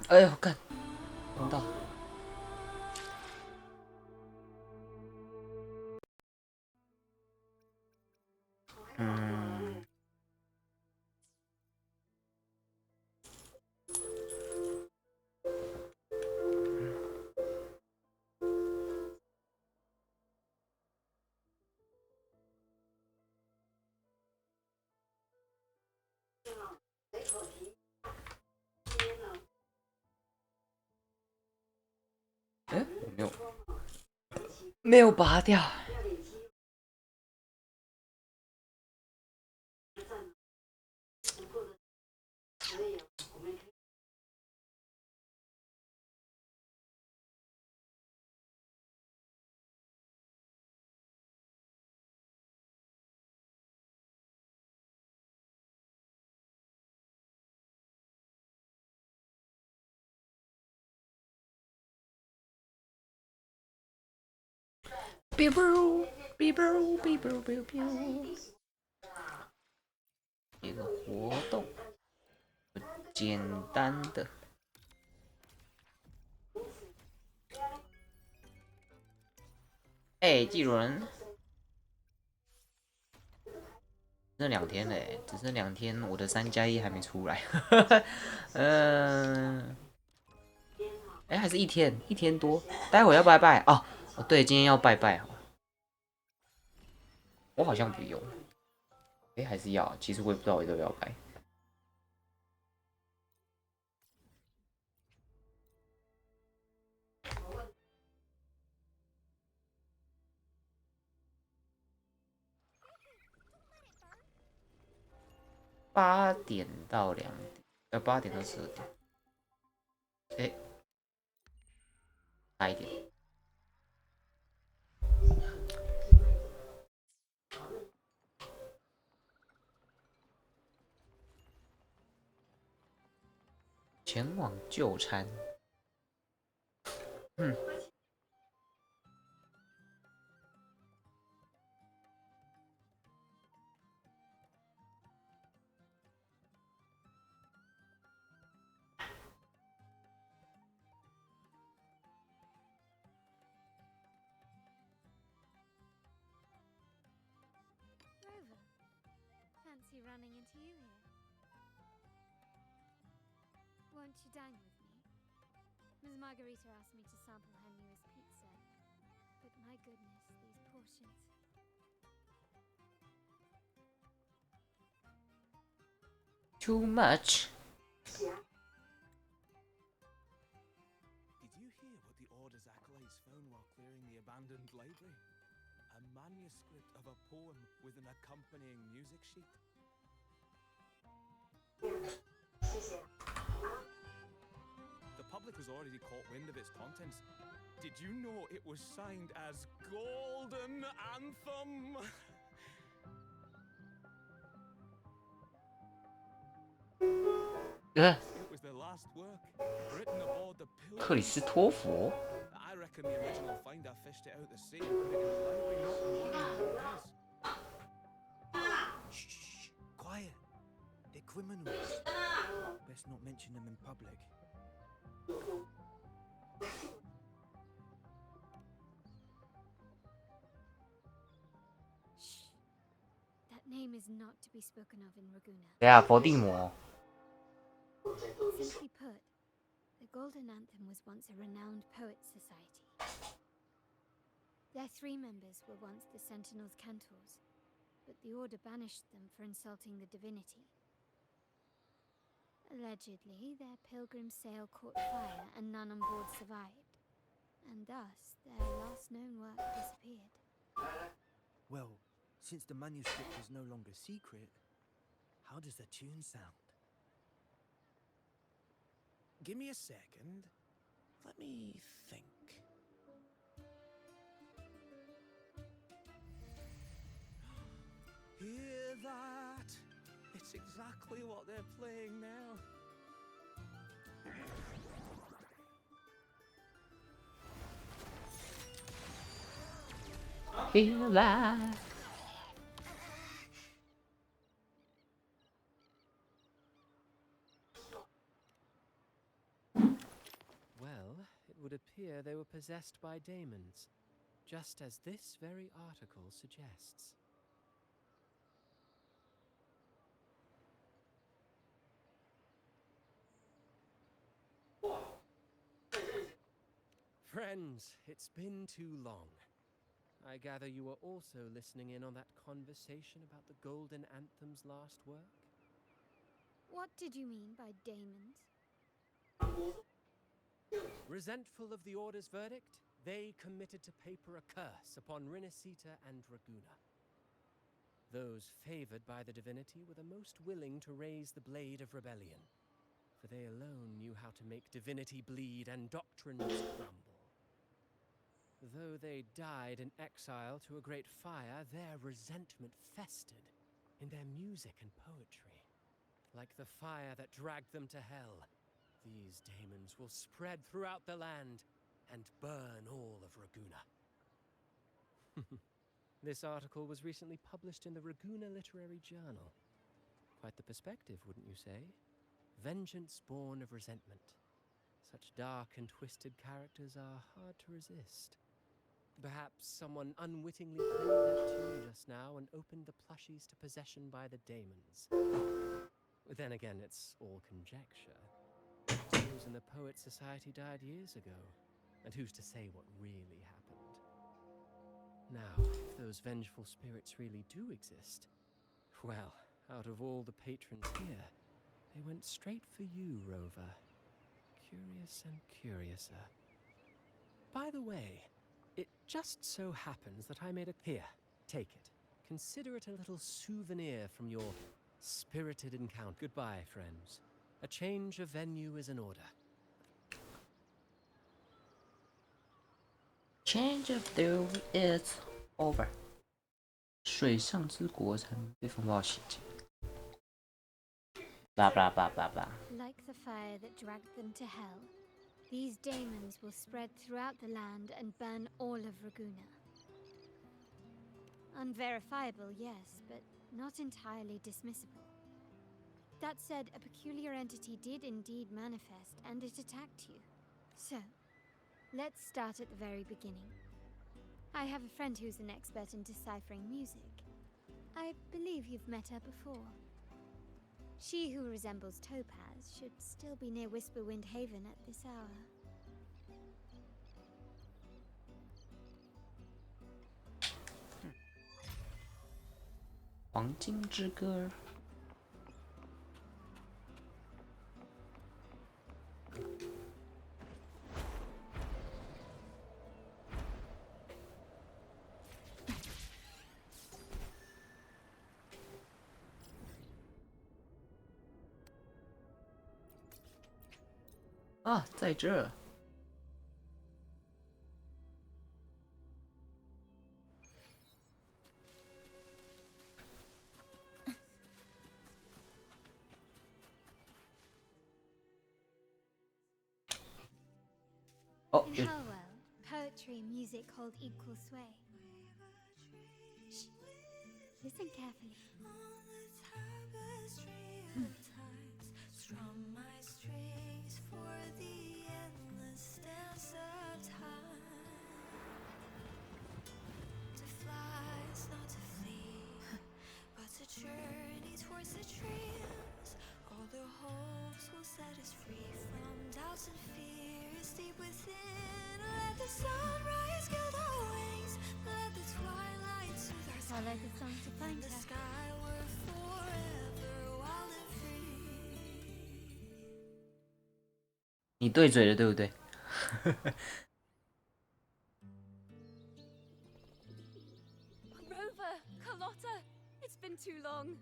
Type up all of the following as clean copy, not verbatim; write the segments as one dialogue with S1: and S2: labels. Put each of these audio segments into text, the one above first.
S1: 哎呦，干，碰到。哎，没有拔掉。biu biu biu biu biu biu biu，一个活动，简单的。哎，季主任，剩2天嘞，只剩2天，我的3+1还没出来。哎，还是1天多。待会要拜拜哦。哦，对，今天要拜拜。我好像不用。哎，还是要，其实我也不知道我要不要拜。8点到2点，8点到12点。哎，差一点。前往就餐。
S2: Fancy running into you here. Won't you dine with me? Ms. Margarita asked me to sample her newest pizza, but my goodness, these portions.
S1: Too much.
S3: Did you hear what the Order's acolytes found while clearing the abandoned library? A manuscript of a poem with an accompanying music sheet. The public has already caught wind of its contents. Did you know it was signed as Golden Anthem? It was the last work written aboard the Pilgrim.
S1: 克里斯托弗。
S3: I reckon the original finder fished it out the sea and put it in the library, not in one of the days.
S4: Shh, quiet. They're criminals. Best not mention them in public.
S2: Shh. That name is not to be spoken of in Raguna.
S1: 对啊，伏地魔。
S2: Simply put, the Golden Anthem was once a renowned poets' society. Their 3 members were once the Sentinel's cantors, but the Order banished them for insulting the divinity. Allegedly, their pilgrim sail caught fire and none on board survived, and thus their last known work disappeared.
S4: Well, since the manuscript is no longer secret, how does the tune sound?
S3: Give me a second. Let me think. Hear that? It's exactly what they're playing now.
S1: Feel that.
S5: Well, it would appear they were possessed by daemons, just as this very article suggests. Friends, it's been too long. I gather you were also listening in on that conversation about the Golden Anthem's last work?
S2: What did you mean by daemons?
S5: Resentful of the Order's verdict, they committed to paper a curse upon Rinasita and Raguna. Those favored by the divinity were the most willing to raise the blade of rebellion, for they alone knew how to make divinity bleed and doctrines crumble. Though they died in exile to a great fire, their resentment festered in their music and poetry. Like the fire that dragged them to hell, these daemons will spread throughout the land and burn all of Raguna. This article was recently published in the Raguna Literary Journal. Quite the perspective, wouldn't you say? Vengeance born of resentment. Such dark and twisted characters are hard to resist. Perhaps someone unwittingly played that tune just now and opened the plushies to possession by the daemons. Then again, it's all conjecture. Those in the Poet Society died years ago, and who's to say what really happened? Now, if those vengeful spirits really do exist, well, out of all the patrons here, they went straight for you, Rover. Curious and curiouser. By the way, it just so happens that I made a... Here, take it. Consider it a little souvenir from your spirited encounter. Goodbye, friends. A change of venue is in order.
S1: Change of venue is over. 水上之国城被风暴袭击。Blah blah blah blah blah.
S2: Like the fire that dragged them to hell, these daemons will spread throughout the land and burn all of Raguna. Unverifiable, yes, but not entirely dismissible. That said, a peculiar entity did indeed manifest, and it attacked you. So, let's start at the very beginning. I have a friend who's an expert in deciphering music. I believe you've met her before. She who resembles Topaz should still be near Whisperwind Haven at this hour.
S1: 《黄金之歌》。啊，在这。哦，
S2: In Hellwell, poetry and music hold equal sway. Shh. Listen carefully.
S6: Journey towards the dreams, all their hopes will set us free from doubts and fears deep within. Let the sunrise gild our wings, let the twilight soothe our
S2: follow the song to find
S6: The
S2: her.
S6: sky were forever wild and free.
S1: 你对嘴了，对不对？
S7: Rover, Carlotta, it's been too long.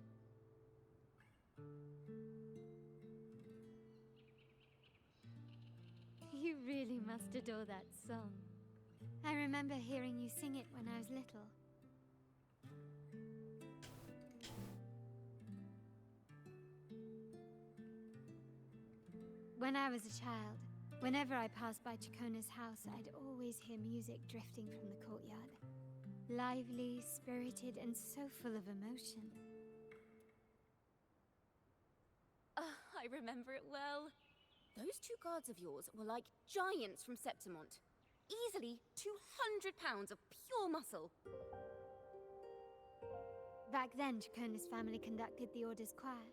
S2: You really must adore that song. I remember hearing you sing it when I was little. When I was a child, whenever I passed by Chacona's house, I'd always hear music drifting from the courtyard. Lively, spirited, and so full of emotion.
S7: I remember it well. Those two guards of yours were like giants from Septimont. Easily 200 pounds of pure muscle.
S2: Back then, Chacona's family conducted the Order's choir.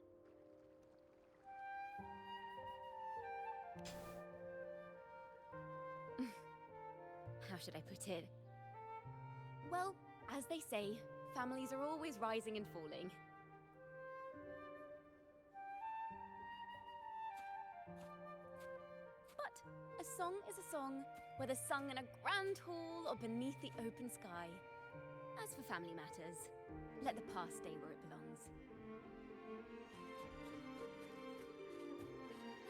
S7: How should I put it? Well, as they say, families are always rising and falling. But a song is a song, whether sung in a grand hall or beneath the open sky. As for family matters, let the past stay where it belongs.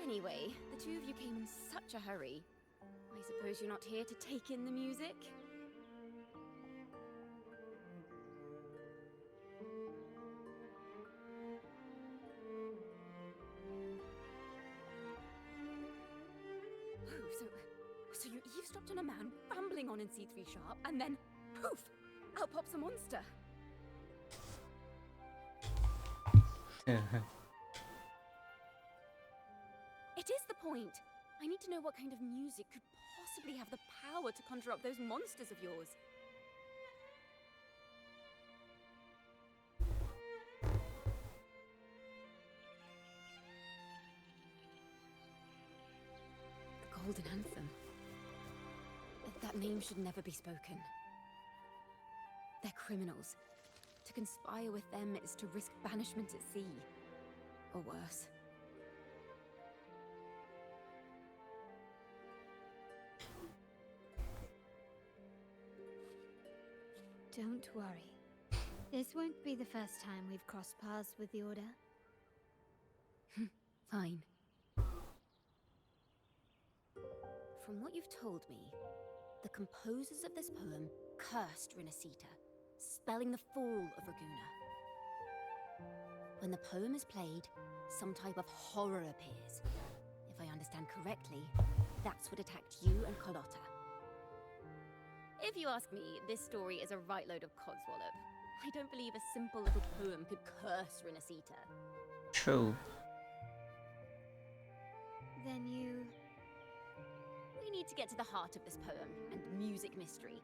S7: Anyway, the two of you came in such a hurry. I suppose you're not here to take in the music? So you eavesdropped on a man rambling on in C3 sharp, and then, poof, out pops a monster. It is the point. I need to know what kind of music could possibly have the power to conjure up those monsters of yours. The Golden Anthem. That name should never be spoken. They're criminals. To conspire with them is to risk banishment at sea. Or worse.
S2: Don't worry. This won't be the first time we've crossed paths with the Order.
S7: Fine. From what you've told me, the composers of this poem cursed Rinascita, spelling the fall of Raguna. When the poem is played, some type of horror appears. If I understand correctly, that's what attacked you and Carlotta. If you ask me, this story is a right load of codswallop. I don't believe a simple little poem could curse Rinascita.
S1: True.
S2: Then you...
S7: We need to get to the heart of this poem and music mystery.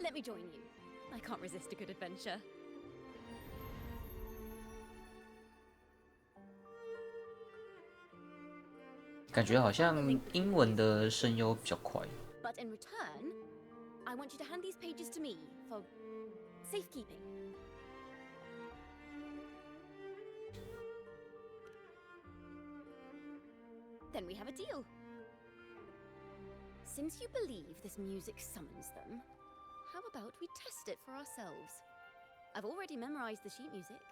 S7: Let me join you. I can't resist a good adventure.
S1: "感觉好像英文的声优比较快。
S7: But in return, I want you to hand these pages to me for safekeeping. Then we have a deal. Since you believe this music summons them, how about we test it for ourselves? I've already memorized the sheet music.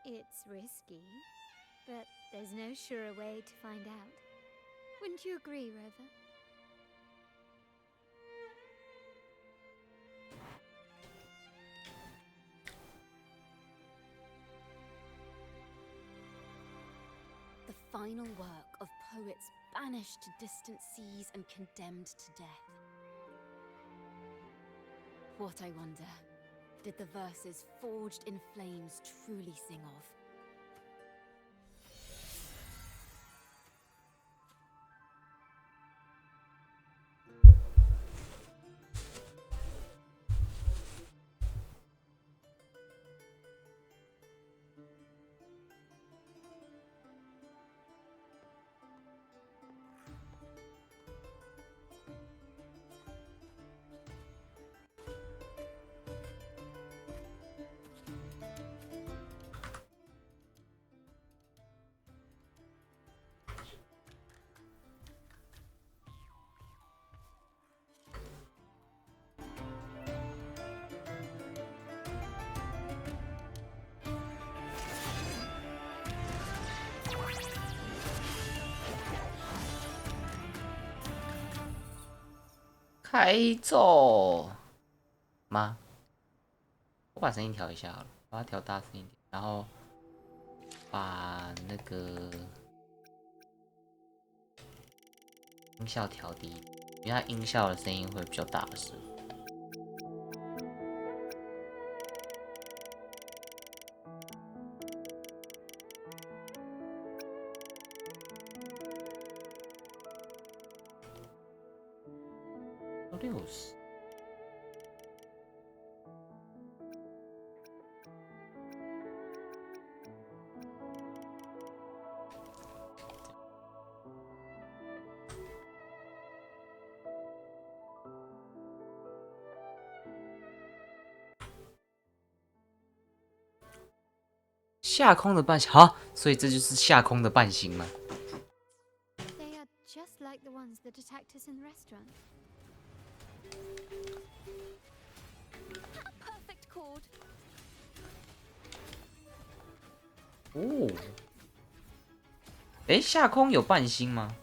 S2: It's risky, but there's no surer way to find out. Wouldn't you agree, Rover?
S7: The final work of poets banished to distant seas and condemned to death. What, I wonder, did the verses forged in flames truly sing of?
S1: 开奏吗？我把声音调一下好了，把它调大声一点，然后把那个音效调低，因为它音效的声音会比较大声。60。下空的半星，好，所以这就是下空的半星吗？
S2: They are just like the ones that attacked us in the restaurant.
S7: Perfect chord.
S1: 哦，哎，下空有半星吗？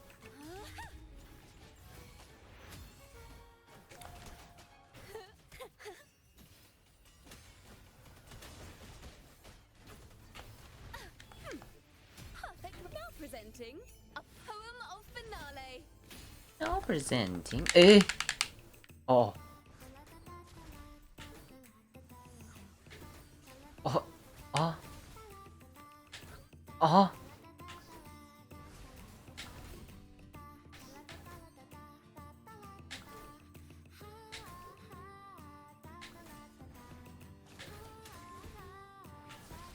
S7: Perfect. Now presenting a poem of finale.
S1: Now presenting， 哎，哦，哦，啊，啊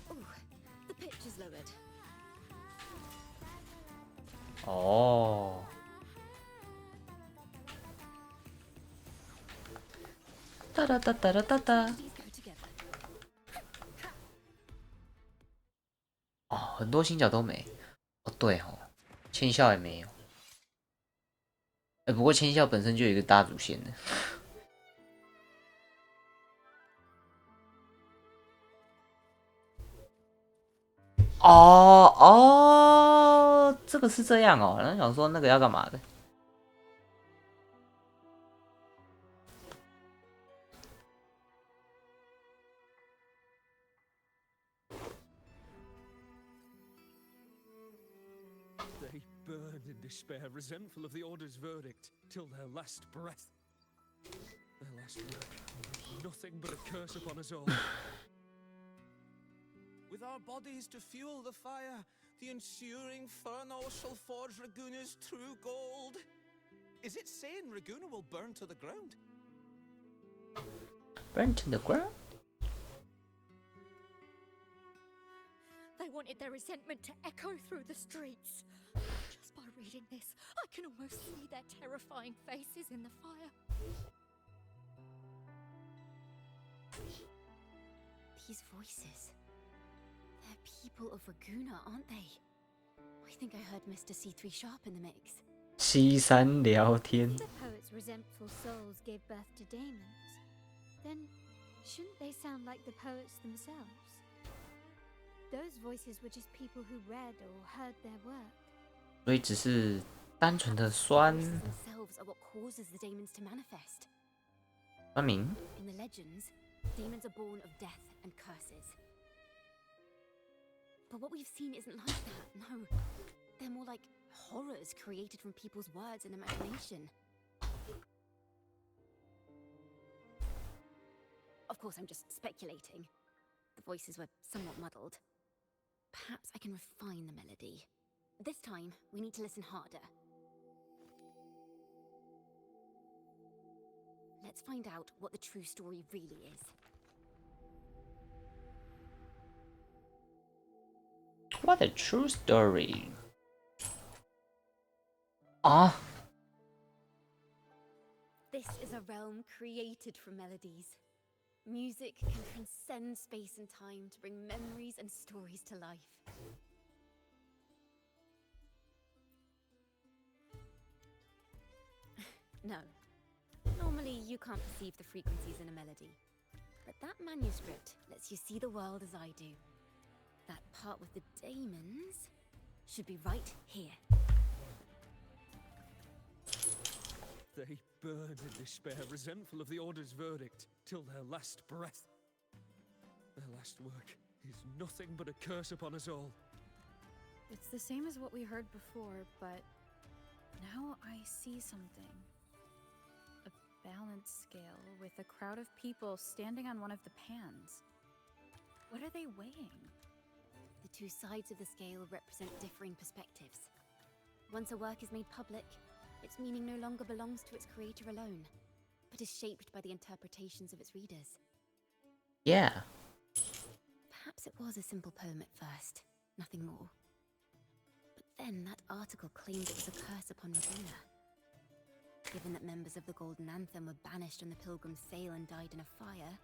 S1: ，Ooh,
S7: the pitch is lowered.
S1: 哦，哒哒哒哒哒哒哒，
S7: These go together.
S1: 哦，很多星角都没。哦，对哦，千笑也没有。哎，不过千笑本身就有一个大主线的。哦哦，这个是这样哦。然后想说那个要干嘛的？
S3: They burn in despair, resentful of the Order's verdict, till their last breath. Their last word, nothing but a curse upon us all. With our bodies to fuel the fire, the ensuing furnace shall forge Raguna's true gold. Is it saying Raguna will burn to the ground?
S1: Burn to the ground.
S8: They wanted their resentment to echo through the streets. Just by reading this, I can almost see their terrifying faces in the fire.
S7: These voices. They're people of Raguna, aren't they? I think I heard Mr. C3 Sharp in the mix.
S1: 西山聊天。
S2: The poet's resentful souls gave birth to daemons. Then, shouldn't they sound like the poets themselves? Those voices were just people who read or heard their work.
S1: 所以只是单纯的酸
S7: Voices themselves are what causes the daemons to manifest.
S1: 酸民。
S7: In the legends, demons are born of death and curses. But what we've seen isn't like that, no. They're more like horrors created from people's words and imagination. Of course, I'm just speculating. The voices were somewhat muddled. Perhaps I can refine the melody. This time, we need to listen harder. Let's find out what the true story really is.
S1: What a true story. 啊，
S7: This is a realm created from melodies. Music can transcend space and time to bring memories and stories to life. No. Normally, you can't perceive the frequencies in a melody. But that manuscript lets you see the world as I do. That part with the daemons should be right here.
S3: They burn in despair, resentful of the Order's verdict, till their last breath. Their last work is nothing but a curse upon us all.
S9: It's the same as what we heard before, but now I see something. A balance scale with a crowd of people standing on one of the pans. What are they weighing?
S7: The two sides of the scale represent differing perspectives. Once a work is made public, its meaning no longer belongs to its creator alone, but is shaped by the interpretations of its readers.
S1: Yeah.
S7: Perhaps it was a simple poem at first, nothing more. But then that article claimed it was a curse upon Ravenna. Given that members of the Golden Anthem were banished on the Pilgrim's sail and died in a fire,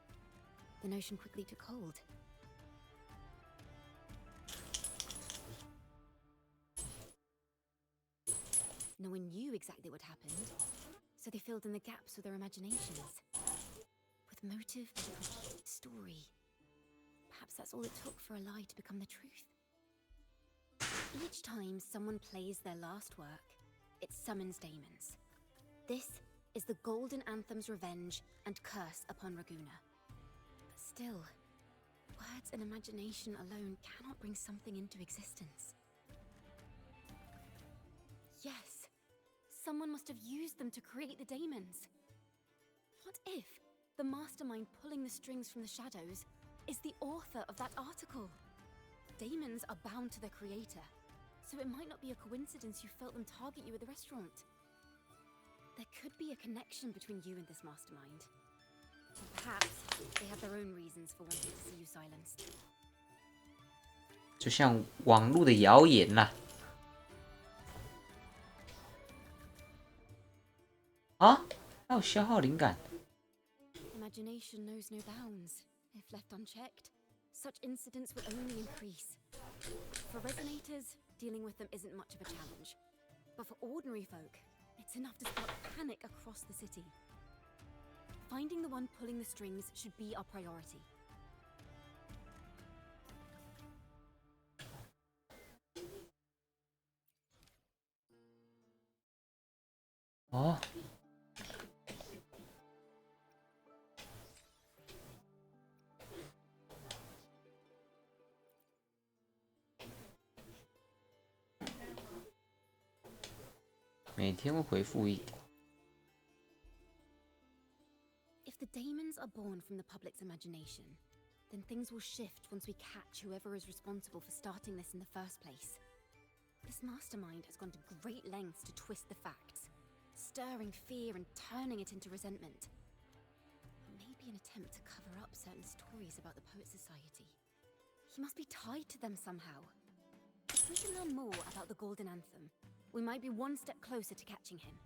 S7: the notion quickly took hold. No one knew exactly what happened, so they filled in the gaps with their imaginations. With motive and a complete story. Perhaps that's all it took for a lie to become the truth. Each time someone plays their last work, it summons daemons. This is the Golden Anthem's revenge and curse upon Ragunna. But still, words and imagination alone cannot bring something into existence. Yes, someone must have used them to create the daemons. What if the mastermind pulling the strings from the shadows is the author of that article? Daemons are bound to their creator, so it might not be a coincidence you felt them target you at the restaurant. There could be a connection between you and this mastermind. Or perhaps they have their own reasons for wanting to see you silenced.
S1: 就像网络的谣言啦。啊，还有消耗灵感。
S7: Imagination knows no bounds. If left unchecked, such incidents will only increase. For resonators, dealing with them isn't much of a challenge. But for ordinary folk, it's enough to spark panic across the city. Finding the one pulling the strings should be our priority.
S1: Oh. 每天会回复一点。
S7: If the daemons are born from the public's imagination, then things will shift once we catch whoever is responsible for starting this in the first place. This mastermind has gone to great lengths to twist the facts, stirring fear and turning it into resentment. It may be an attempt to cover up certain stories about the Poet Society. He must be tied to them somehow. If we can learn more about the Golden Anthem, we might be one step closer to catching him.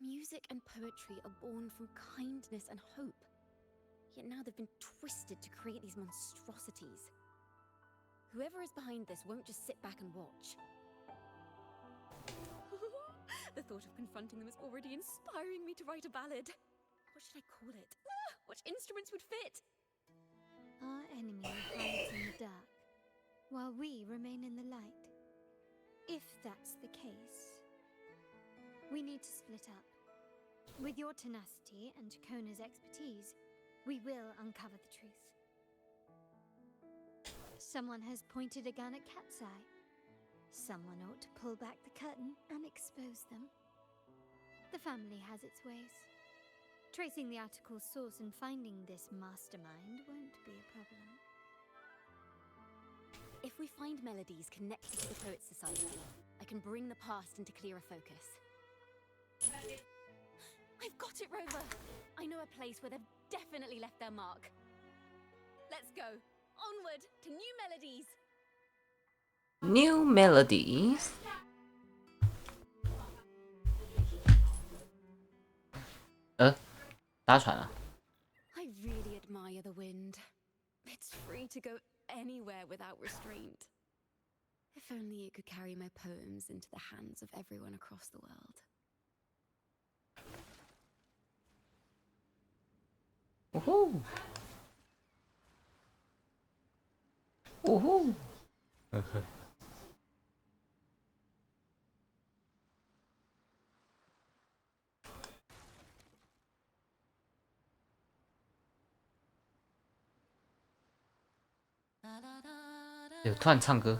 S7: Music and poetry are born from kindness and hope. Yet now they've been twisted to create these monstrosities. Whoever is behind this won't just sit back and watch. The thought of confronting them is already inspiring me to write a ballad. What should I call it? Which instruments would fit?
S2: Our enemy hides in the dark, while we remain in the light. If that's the case, we need to split up. With your tenacity and Kona's expertise, we will uncover the truth. Someone has pointed a gun at Cat's Eye. Someone ought to pull back the curtain and expose them. The family has its ways. Tracing the article's source and finding this mastermind won't be a problem.
S7: If we find melodies connected to the Poet Society, I can bring the past into clearer focus. I've got it, Rover! I know a place where they've definitely left their mark. Let's go. Onward to new melodies!
S1: New melodies. 搭船啊！
S7: I really admire the wind. It's free to go anywhere without restraint. If only it could carry my poems into the hands of everyone across the world.
S1: Woohoo! 哦吼，呵呵。有突然唱歌。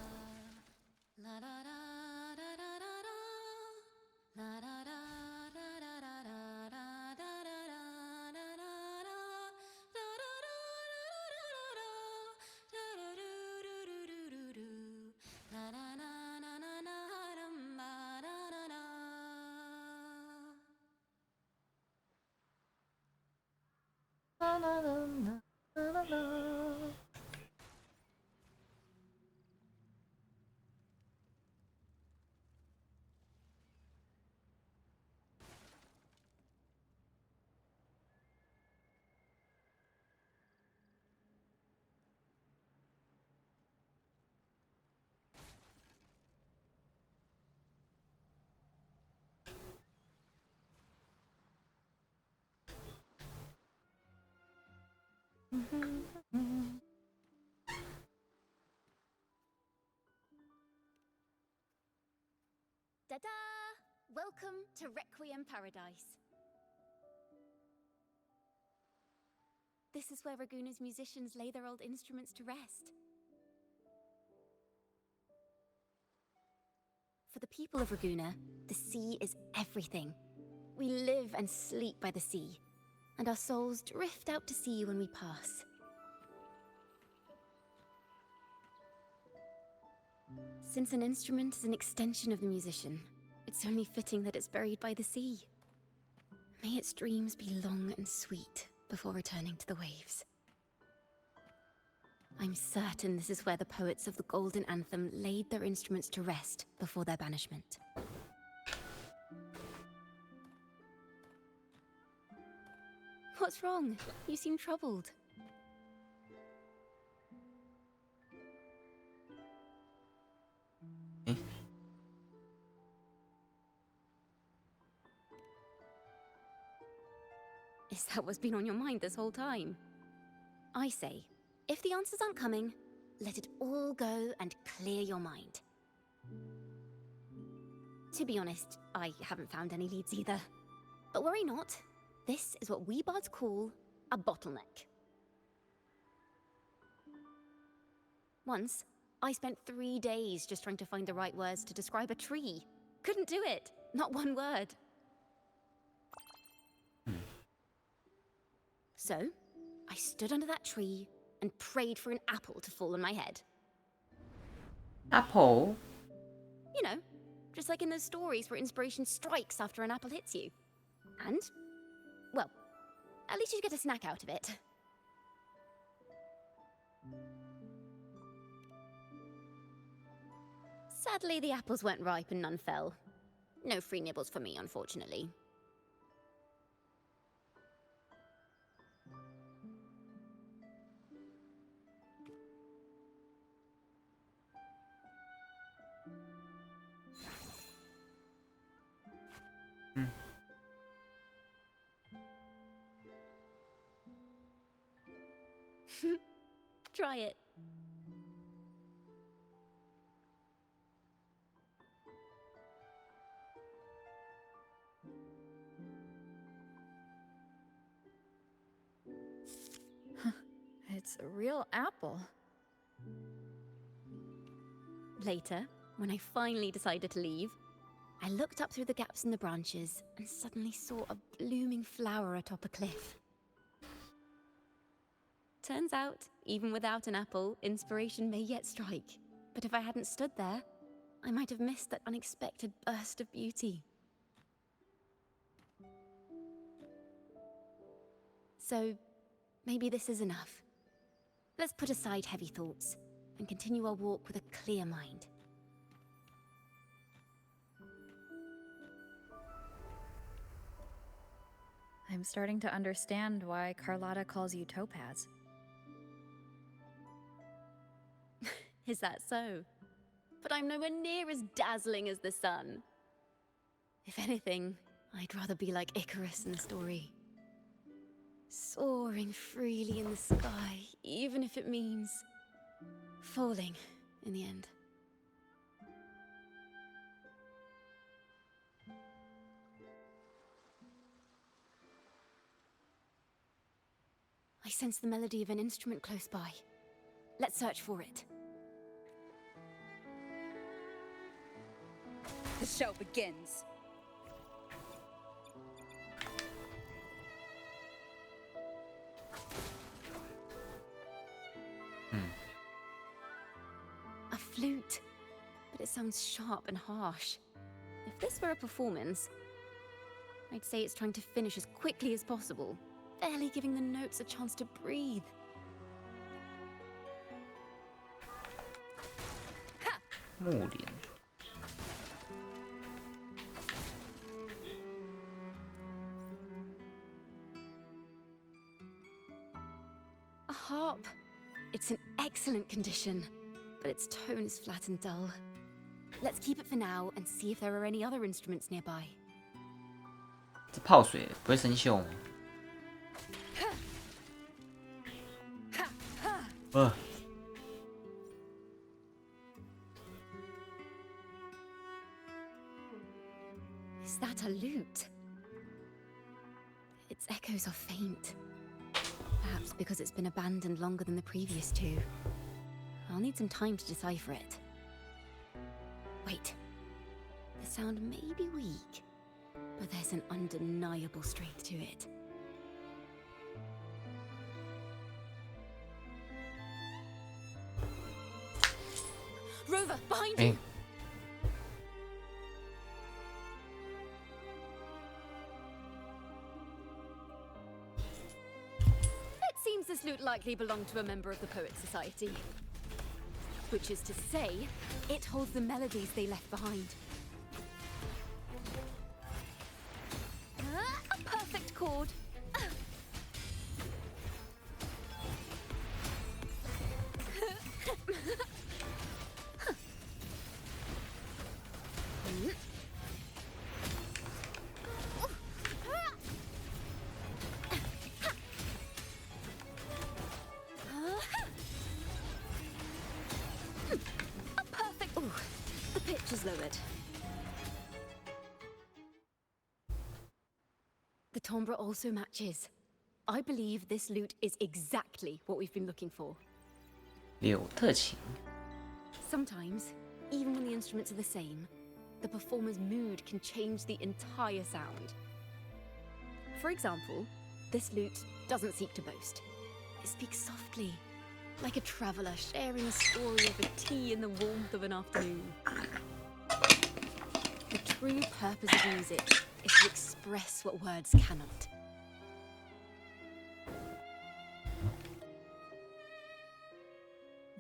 S7: Ta-da! Welcome to Requiem Paradise. This is where Raguna's musicians lay their old instruments to rest. For the people of Raguna, the sea is everything. We live and sleep by the sea, and our souls drift out to sea when we pass. Since an instrument is an extension of the musician, it's only fitting that it's buried by the sea. May its dreams be long and sweet before returning to the waves. I'm certain this is where the poets of the Golden Anthem laid their instruments to rest before their banishment. What's wrong? You seem troubled. Is that what's been on your mind this whole time? I say, if the answers aren't coming, let it all go and clear your mind. To be honest, I haven't found any leads either. But worry not. This is what we bards call a bottleneck. Once, I spent 3 days just trying to find the right words to describe a tree. Couldn't do it. Not one word. So, I stood under that tree and prayed for an apple to fall on my head.
S1: Apple?
S7: You know, just like in those stories where inspiration strikes after an apple hits you. And, well, at least you get a snack out of it. Sadly, the apples weren't ripe and none fell. No free nibbles for me, unfortunately. Try it.
S9: It's a real apple.
S7: Later, when I finally decided to leave, I looked up through the gaps in the branches and suddenly saw a blooming flower atop a cliff. Turns out, even without an apple, inspiration may yet strike. But if I hadn't stood there, I might have missed that unexpected burst of beauty. So, maybe this is enough. Let's put aside heavy thoughts and continue our walk with a clear mind.
S9: I'm starting to understand why Carlotta calls you Topaz.
S7: Is that so? But I'm nowhere near as dazzling as the sun. If anything, I'd rather be like Icarus in the story. Soaring freely in the sky, even if it means falling in the end. I sense the melody of an instrument close by. Let's search for it.
S10: The show begins.
S7: A flute, but it sounds sharp and harsh. If this were a performance, I'd say it's trying to finish as quickly as possible, barely giving the notes a chance to breathe.
S1: 木莲，
S7: A harp. It's in excellent condition, but its tone is flat and dull. Let's keep it for now and see if there are any other instruments nearby.
S1: 这泡水不会生锈吗？Is
S7: that a lute? Its echoes are faint. Perhaps because it's been abandoned longer than the previous two. I'll need some time to decipher it. Wait. The sound may be weak, but there's an undeniable strength to it. Rover, behind you! It seems this lute likely belonged to a member of the Poet Society. Which is to say, it holds the melodies they left behind. A perfect chord. The pitch is lowered. The timbre also matches. I believe this lute is exactly what we've been looking for.
S1: 柳特琴，
S7: Sometimes, even when the instruments are the same, the performer's mood can change the entire sound. For example, this lute doesn't seek to boast. It speaks softly, like a traveler sharing a story over tea in the warmth of an afternoon. The true purpose of music is to express what words cannot.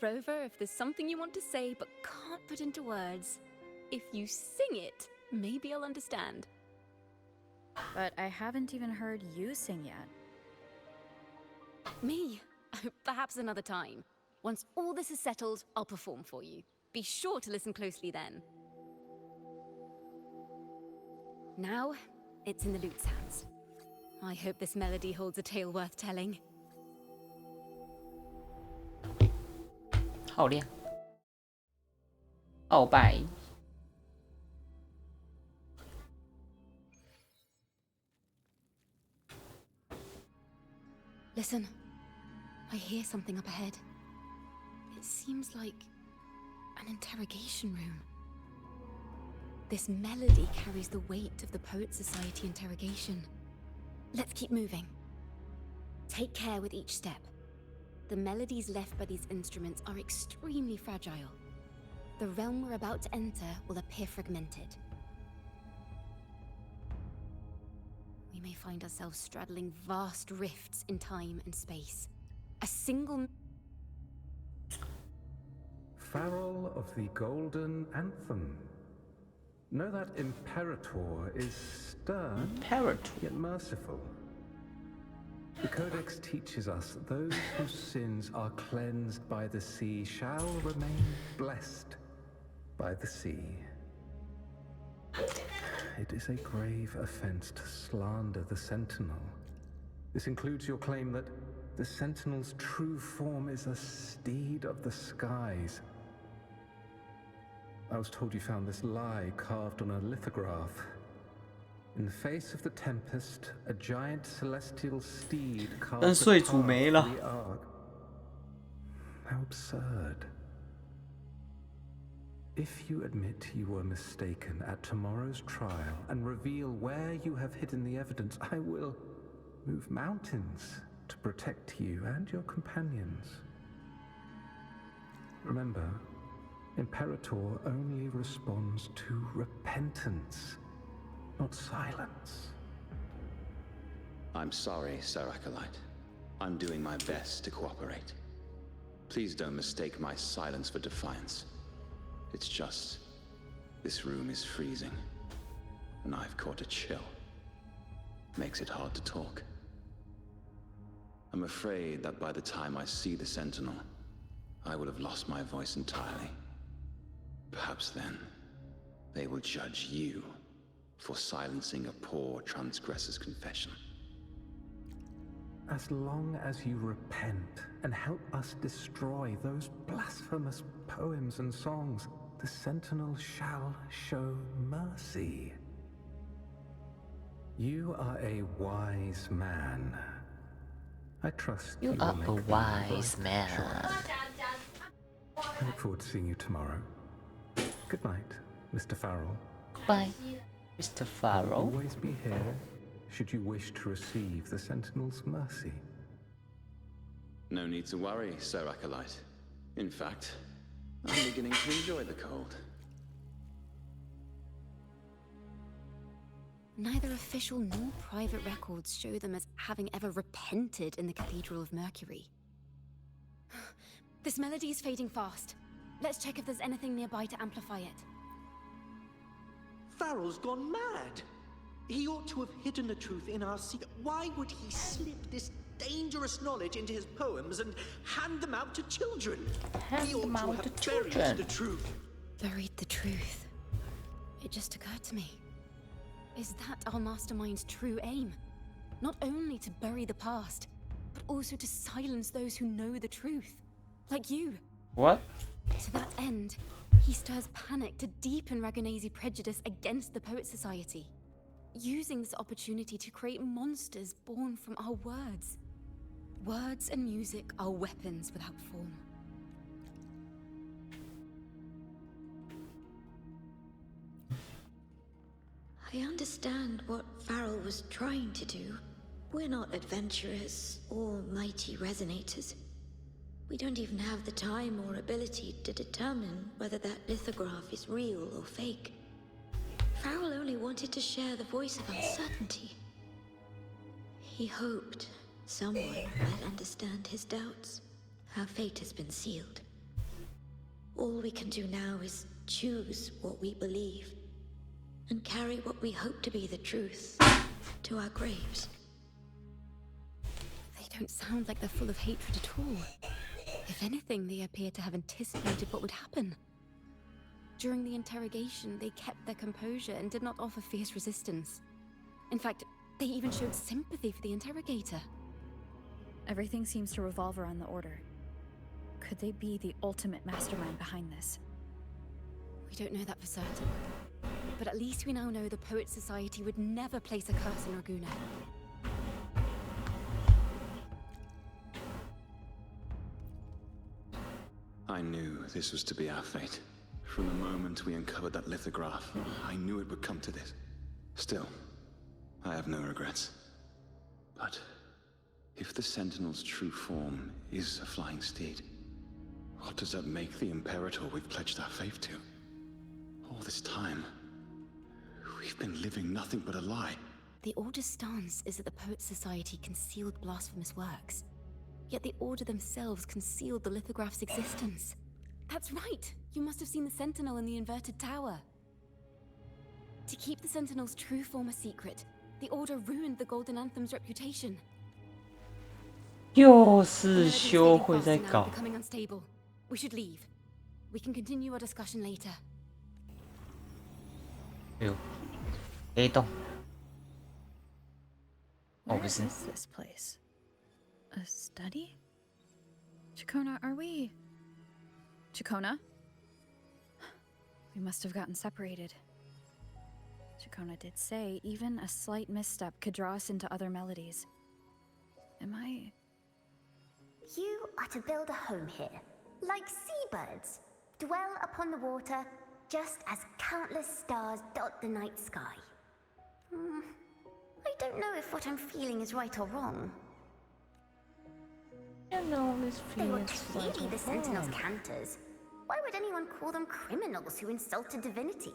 S7: Rover, if there's something you want to say but can't put into words, if you sing it, maybe I'll understand.
S9: But I haven't even heard you sing yet.
S7: Me? Perhaps another time. Once all this is settled, I'll perform for you. Be sure to listen closely then. Now, it's in the lute's hands. I hope this melody holds a tale worth telling.
S1: 好亮，鳌拜。
S7: Listen, I hear something up ahead. It seems like an interrogation room. This melody carries the weight of the Poet Society interrogation. Let's keep moving. Take care with each step. The melodies left by these instruments are extremely fragile. The realm we're about to enter will appear fragmented. We may find ourselves straddling vast rifts in time and space. A single...
S11: Farrell of the Golden Anthem. Know that Imperator is stern, yet merciful. The Codex teaches us that those whose sins are cleansed by the sea shall remain blessed by the sea. It is a grave offense to slander the Sentinel. This includes your claim that the Sentinel's true form is a steed of the skies. I was told you found this lie carved on a lithograph. In the face of the tempest, a giant celestial steed carved the path to the Ark. How absurd. If you admit you were mistaken at tomorrow's trial and reveal where you have hidden the evidence, I will move mountains to protect you and your companions. Remember, Imperator only responds to repentance, not silence.
S10: I'm sorry, Sir Acolyte. I'm doing my best to cooperate. Please don't mistake my silence for defiance. It's just, this room is freezing, and I've caught a chill. Makes it hard to talk. I'm afraid that by the time I see the Sentinel, I will have lost my voice entirely. Perhaps then, they will judge you for silencing a poor transgressor's confession.
S11: As long as you repent and help us destroy those blasphemous poems and songs, the Sentinel shall show mercy. You are a wise man. I trust
S1: you are a wise man.
S11: I look forward to seeing you tomorrow. Good night, Mr. Farrell.
S1: Bye, Mr. Farrell.
S11: I'll always be here, should you wish to receive the Sentinel's mercy.
S10: No need to worry, Sir Acolyte. In fact, I'm beginning to enjoy the cold.
S7: Neither official nor private records show them as having ever repented in the Cathedral of Mercury. This melody is fading fast. Let's check if there's anything nearby to amplify it.
S12: Farrell's gone mad. He ought to have hidden the truth in our secret. Why would he slip this dangerous knowledge into his poems and hand them out to children? He ought to have buried the truth.
S7: Buried the truth. It just occurred to me. Is that our mastermind's true aim? Not only to bury the past, but also to silence those who know the truth. Like you.
S1: What?
S7: To that end, he stirs panic to deepen Ragonese prejudice against the Poet Society, using this opportunity to create monsters born from our words. Words and music are weapons without form.
S8: I understand what Farrell was trying to do. We're not adventurers or mighty resonators. We don't even have the time or ability to determine whether that lithograph is real or fake. Farrell only wanted to share the voice of uncertainty. He hoped someone might understand his doubts. Our fate has been sealed. All we can do now is choose what we believe and carry what we hope to be the truth to our graves.
S7: They don't sound like they're full of hatred at all. If anything, they appear to have anticipated what would happen. During the interrogation, they kept their composure and did not offer fierce resistance. In fact, they even showed sympathy for the interrogator.
S9: Everything seems to revolve around the Order. Could they be the ultimate mastermind behind this?
S7: We don't know that for certain. But at least we now know the Poet Society would never place a curse on Raguna.
S10: I knew this was to be our fate. From the moment we uncovered that lithograph, I knew it would come to this. Still, I have no regrets. But if the Sentinel's true form is a flying steed, what does that make the Imperator we've pledged our faith to? All this time, we've been living nothing but a lie.
S7: The Order's stance is that the Poet Society concealed blasphemous works. Yet the Order themselves concealed the lithograph's existence. That's right! You must have seen the Sentinel in the inverted tower. To keep the Sentinel's true form a secret, the Order ruined the Golden Anthem's reputation.
S1: 又是修会在搞。
S7: Becoming unstable. We should leave. We can continue our discussion later.
S1: 哎呦，黑洞。哦，不是。
S9: Where is this place? A study? Chacona, are we... Chacona? We must have gotten separated. Chacona did say even a slight misstep could draw us into other melodies. Am I...
S13: You are to build a home here, like seabirds. Dwell upon the water, just as countless stars dot the night sky. I don't know if what I'm feeling is right or wrong.
S1: You know, this
S13: They were
S1: feels
S13: clearly the Sentinel's
S1: wrong.
S13: cantors. Why would anyone call them criminals who insulted divinity?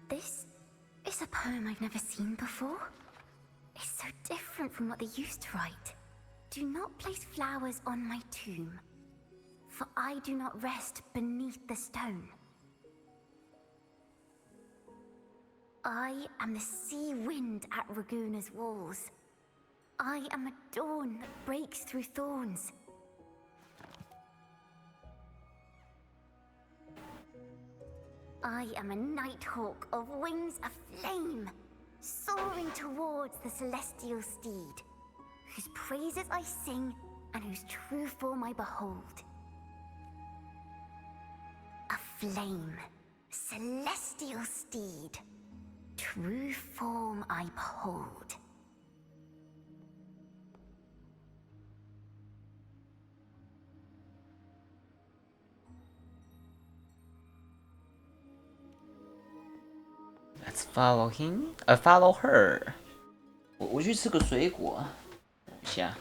S13: This is a poem I've never seen before. It's so different from what they used to write. Do not place flowers on my tomb, for I do not rest beneath the stone. I am the sea wind at Raguna's walls. I am a dawn that breaks through thorns. I am a nighthawk of wings of flame, soaring towards the celestial steed, whose praises I sing and whose true form I behold. A flame, celestial steed, true form I behold.
S1: Let's follow him. Follow her. 我去吃个水果。等一下。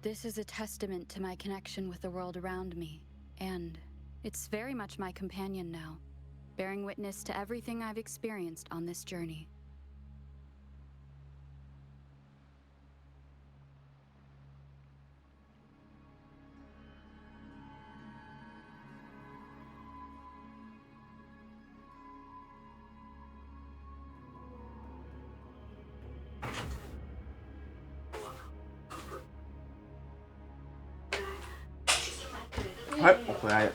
S9: This is a testament to my connection with the world around me, and it's very much my companion now, bearing witness to everything I've experienced on this journey.
S1: Hi, 我回来了。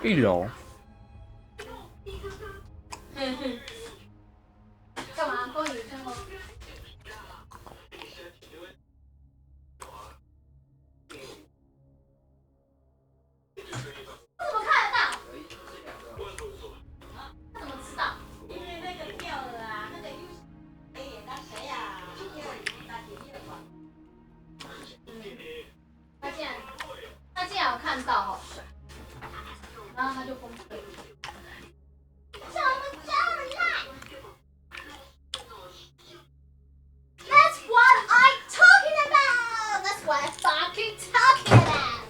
S1: 1楼。
S9: 干嘛？帮你看吗？怎么看得到？他怎么知道？因为那个掉了啊，那个那谁呀？他竟然有看到，好帅！然后他就崩溃。怎么这么烂？ That's what I'm talking about! That's what I'm fucking talking about!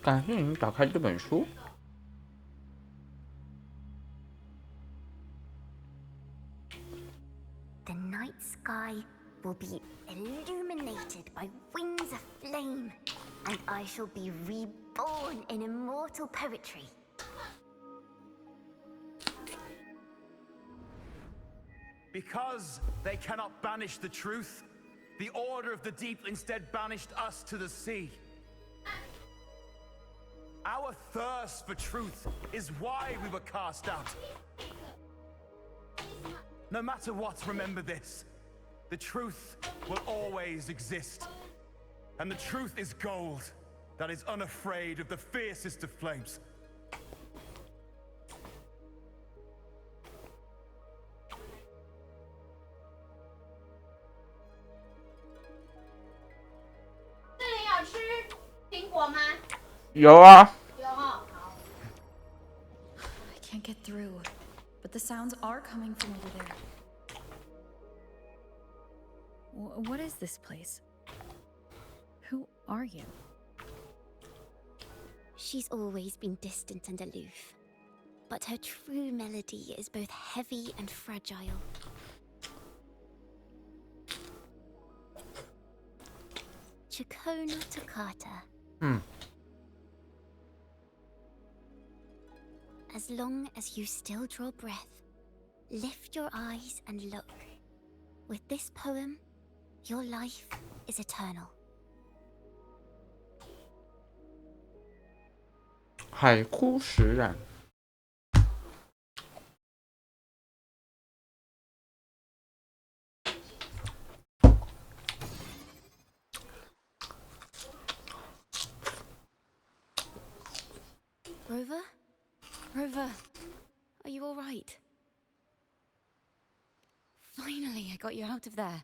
S1: 感谢你打开这本书。
S13: The night sky will be illuminated by wings of flame, and I shall be reborn in immortal poetry.
S3: Because they cannot banish the truth, the Order of the Deep instead banished us to the sea. Our
S14: thirst for truth is why we were cast out. No matter what, remember this. The truth will always exist. And the truth is gold that is unafraid of the fiercest of flames.
S1: I
S9: can't get through, but the sounds are coming from over there. What is this place? Who are you?
S13: She's always been distant and aloof, but her true melody is both heavy and fragile. Chacona Toccata. As long as you still draw breath, lift your eyes and look. With this poem, your life is eternal.
S1: 海枯石烂。
S7: Rover? Rover, are you all right? Finally, I got you out of there.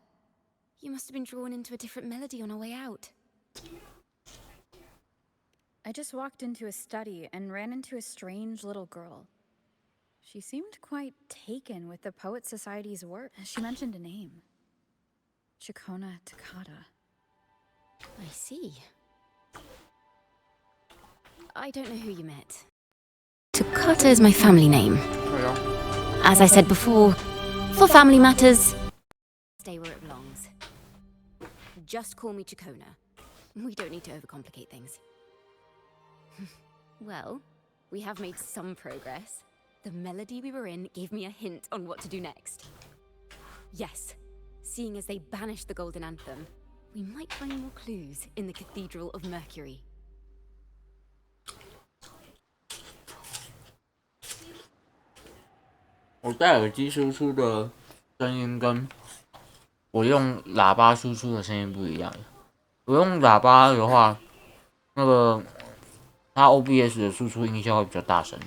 S7: You must have been drawn into a different melody on our way out.
S9: I just walked into a study and ran into a strange little girl. She seemed quite taken with the Poet Society's work. She mentioned a name. Chacona Toccata.
S7: I see. I don't know who you met. Toccata is my family name. As I said before, for family matters, stay where it belongs. Just call me Chacona. We don't need to overcomplicate things. Well, we have made some progress. The melody we were in gave me a hint on what to do next. Yes, seeing as they banished the Golden Anthem, we might find more clues in the Cathedral of Mercury.
S1: 我戴耳机输出的声音跟我用喇叭输出的声音不一样。我用喇叭的话，那个它 OBS 的输出音效会比较大声。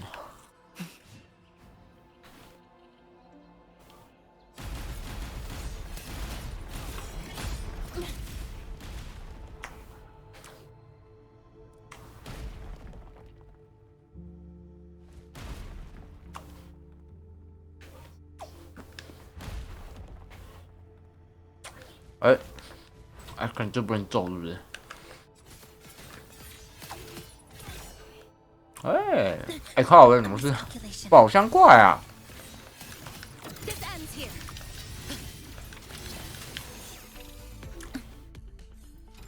S1: 可能就不能走，是不是？靠！我怎么是宝箱怪啊？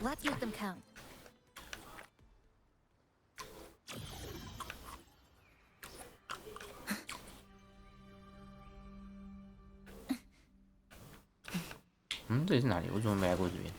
S13: Let's make them count. ”
S1: 这里是哪里？我怎么没来过这边？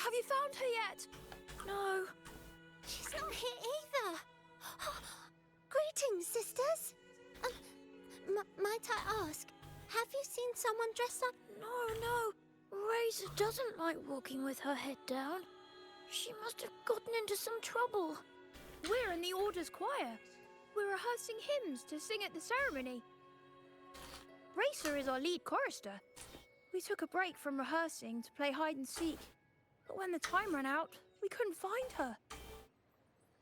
S15: Have you found her yet? No.
S13: She's not here either. Greetings, sisters. Might I ask, have you seen someone dressed up?
S15: No. Razor doesn't like walking with her head down. She must have gotten into some trouble. We're in the Order's choir. We're rehearsing hymns to sing at the ceremony. Racer is our lead chorister. We took a break from rehearsing to play hide and seek. But when the time ran out, we couldn't find her.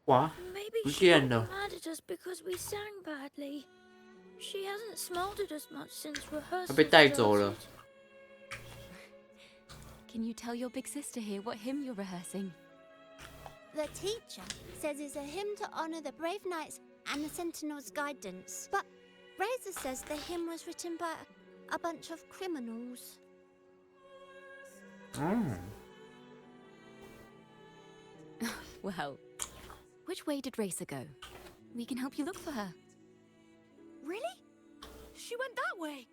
S1: What?
S15: Maybe she got mad at us because we sang badly. She hasn't smiled at us much since
S1: 她
S15: rehearsal.
S1: 被带走了。
S7: Can you tell your big sister here what hymn you're rehearsing?
S16: The teacher says it's a hymn to honor the brave knights and the Sentinel's guidance. But Razor says the hymn was written by a bunch of criminals.
S7: Well, which way did Racer go? We can help you look for her.
S15: Really? She went that way.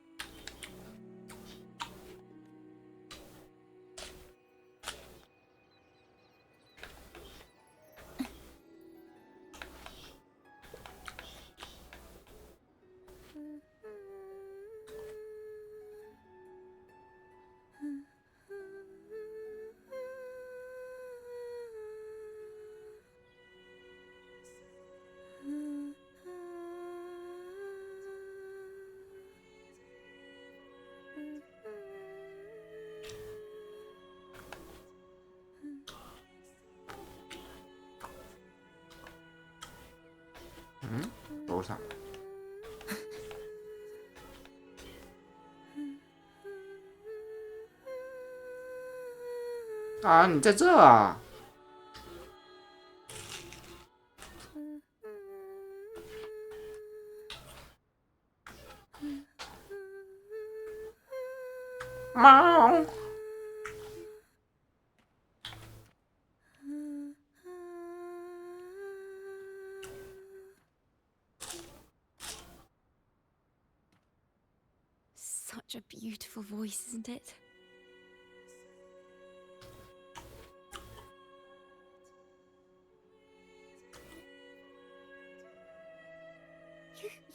S1: 楼上。啊，你在这啊！猫。
S7: Such a beautiful voice, isn't it?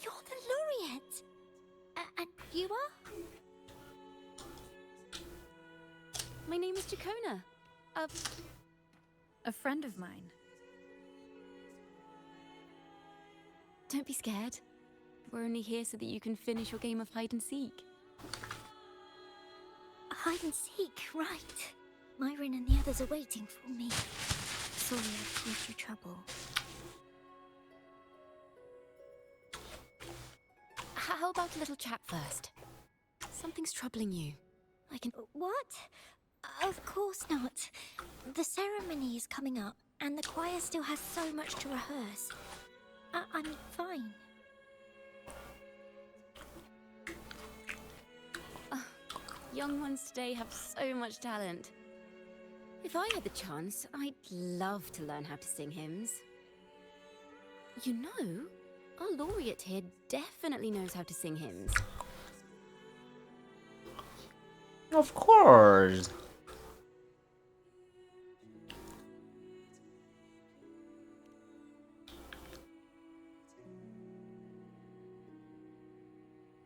S16: You're the laureate. And you are?
S7: My name is Jacona.
S9: A friend of mine.
S7: Don't be scared. We're only here so that you can finish your game of hide and seek.
S16: Hide and seek, right. Myron and the others are waiting for me. Sorry I've caused you trouble.
S7: How about a little chat first? Something's troubling you. I can...
S16: What? Of course not. The ceremony is coming up, and the choir still has so much to rehearse. I'm fine.
S7: Young ones today have so much talent. If I had the chance, I'd love to learn how to sing hymns. You know, our laureate here definitely knows how to sing hymns.
S1: Of course.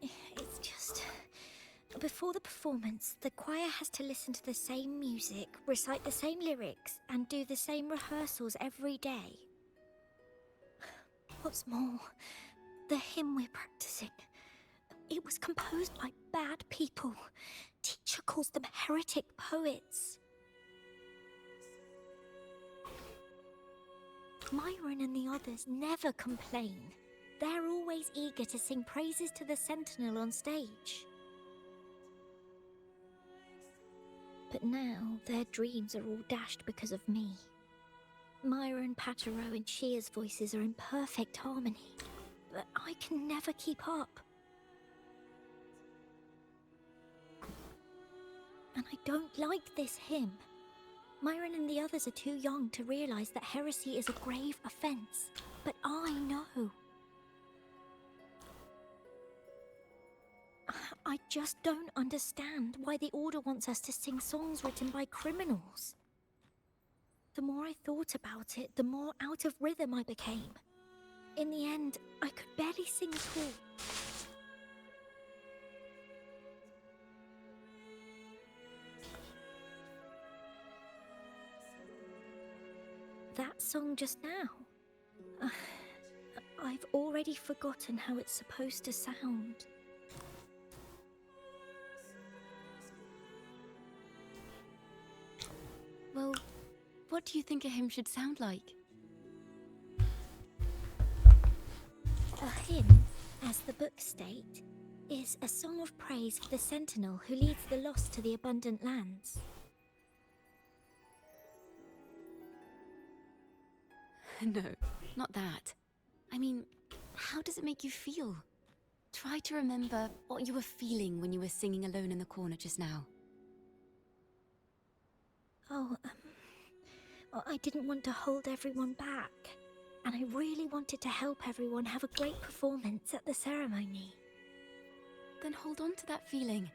S16: It's just... Before the performance, the choir has to listen to the same music, recite the same lyrics, and do the same rehearsals every day. What's more, the hymn we're practicing, it was composed by bad people. Teacher calls them heretic poets. Myron and the others never complain. They're always eager to sing praises to the Sentinel on stage. But now, their dreams are all dashed because of me. Myron, Patero, and Shear's voices are in perfect harmony, but I can never keep up. And I don't like this hymn. Myron and the others are too young to realize that heresy is a grave offense, but I know. I just don't understand why the Order wants us to sing songs written by criminals. The more I thought about it, the more out of rhythm I became. In the end, I could barely sing at all. That song just now. I've already forgotten how it's supposed to sound.
S7: Well, what do you think a hymn should sound like?
S16: A hymn, as the book state, is a song of praise for the sentinel who leads the lost to the abundant lands.
S7: No, not that. I mean, how does it make you feel? Try to remember what you were feeling when you were singing alone in the corner just now.
S16: Oh, well, I didn't want to hold everyone back. And I really wanted to help everyone have a great performance at the ceremony.
S7: Then hold on to that feeling.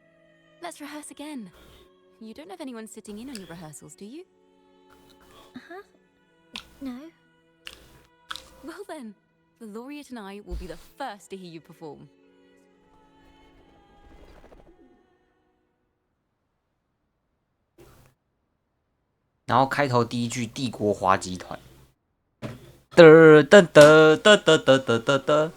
S7: Let's rehearse again. You don't have anyone sitting in on your rehearsals, do you?
S16: Uh-huh. No.
S7: Well then, the laureate and I will be the first to hear you perform.
S1: 然后开头第一句帝国华集团，嘚嘚嘚嘚嘚嘚嘚嘚嘚。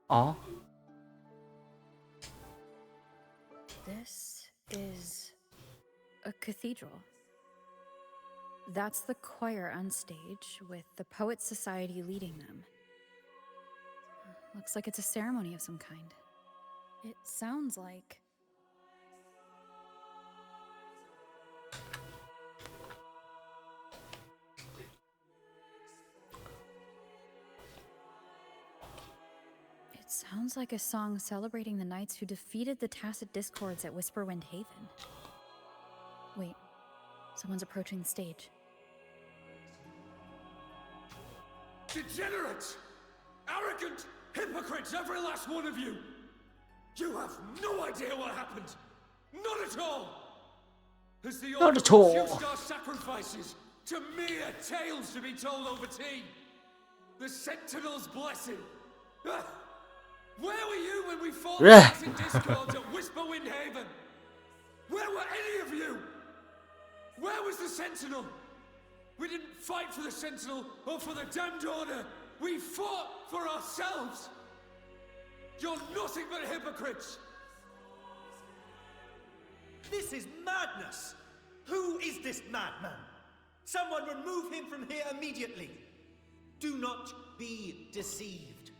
S1: 哦。
S9: This is a cathedral. That's the choir on stage, with the Poets Society leading them. Looks like it's a ceremony of some kind. It sounds like... It sounds like a song celebrating the knights who defeated the Tacit Discords at Whisperwind Haven. Wait, someone's approaching the stage.
S17: Degenerates! Arrogant hypocrites, every last one of you! You have no idea what happened! Not at all! As the
S1: Not at all.
S17: reduced our sacrifices to mere tales to be told over tea! The Sentinel's blessing! Ah, where were you when we fought the Tacit Discords at Whisperwind Haven? Where were any of you? Where was the Sentinel? We didn't fight for the Sentinel or for the damned Order. We fought for ourselves. You're nothing but hypocrites.
S12: This is madness. Who is this madman? Someone remove him from here immediately. Do not be deceived.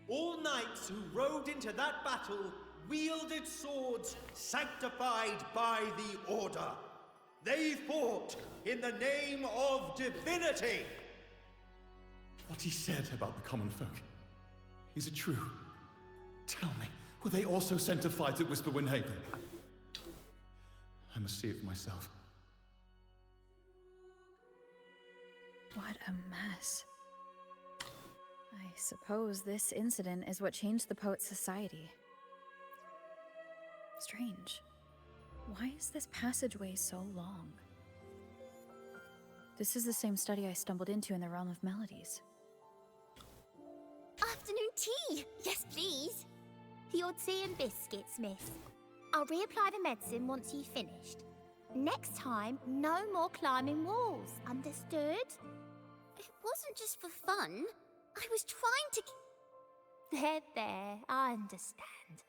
S12: All knights who rode into that battle wielded swords sanctified by the Order. They fought in the name of divinity.
S14: What he said about the common folk, is it true? Tell me, were they also sanctified at Whisperwind Haven? I must see it for myself.
S9: What a mess. I suppose this incident is what changed the Poets Society. Strange. Why is this passageway so long? This is the same study I stumbled into in the Realm of Melodies.
S13: Afternoon tea! Yes, please. Your tea and biscuits, miss. I'll reapply the medicine once you've finished. Next time, no more climbing walls. Understood? It wasn't just for fun. I was trying to... There, I understand.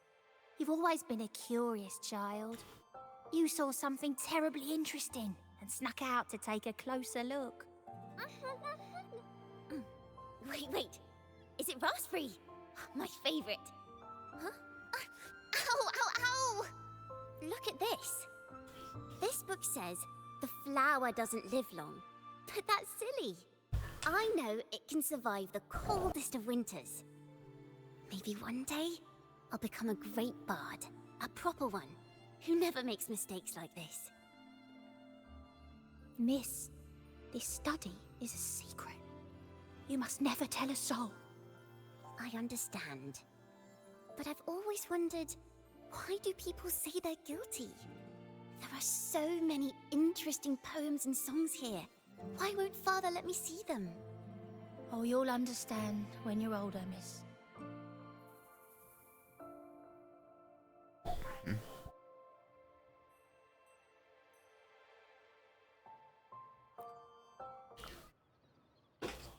S13: You've always been a curious child. You saw something terribly interesting and snuck out to take a closer look. Wait. Is it raspberry? My favorite. Huh? Ow! Look at this. This book says the flower doesn't live long, but that's silly. I know it can survive the coldest of winters. Maybe one day I'll become a great bard, a proper one, who never makes mistakes like this. Miss, this study is a secret. You must never tell a soul. I understand. But I've always wondered,
S7: Why do people say they're guilty? There are so many interesting poems and songs here. Why won't Father let me see them?
S15: Oh, you'll understand when you're older, miss.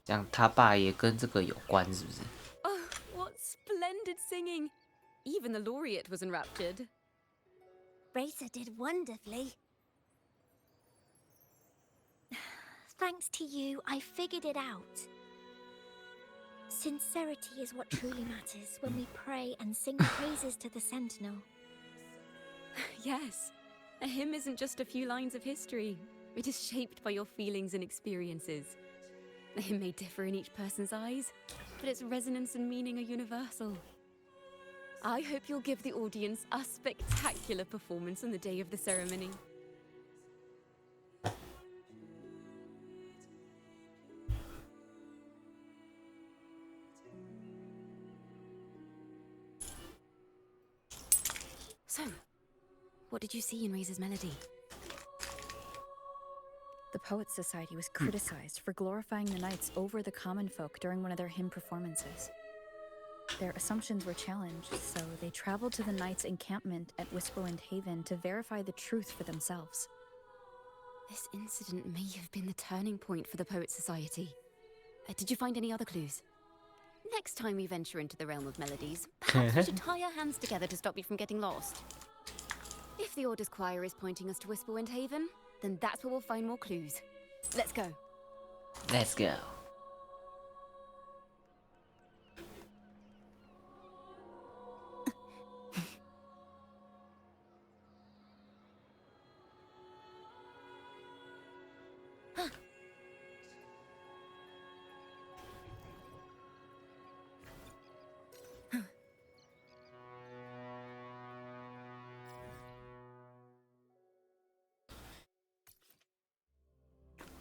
S1: 这样他爸也跟这个有关，是不是？
S7: Oh, what splendid singing! Even the laureate was enraptured.
S16: Racer did wonderfully. Thanks to you, I figured it out. Sincerity is what truly matters when we pray and sing praises to the Sentinel.
S7: Yes, a hymn isn't just a few lines of history. It is shaped by your feelings and experiences. The hymn may differ in each person's eyes, but its resonance and meaning are universal. I hope you'll give the audience a spectacular performance on the day of the ceremony. So, what did you see in Razor's melody?
S9: The Poets Society was criticized for glorifying the knights over the common folk during one of their hymn performances. Their assumptions were challenged, so they traveled to the knights' encampment at Whisperwind Haven to verify the truth for themselves.
S7: This incident may have been the turning point for the Poets Society. Did you find any other clues? Next time we venture into the realm of melodies, perhaps we should tie our hands together to stop you from getting lost. If the Order's choir is pointing us to Whisperwind Haven, then that's where we'll find more clues. Let's go.
S1: Let's go.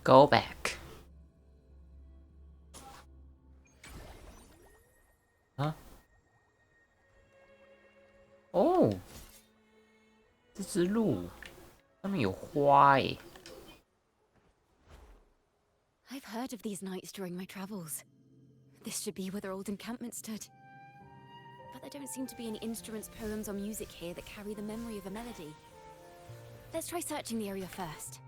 S1: Go back. 啊？哦，这只鹿上面有花耶。
S7: I've heard of these nights during my travels. This should be where their old encampment stood. But there don't seem to be any instruments, poems, or music here that carry the memory of a melody. Let's try searching the area first.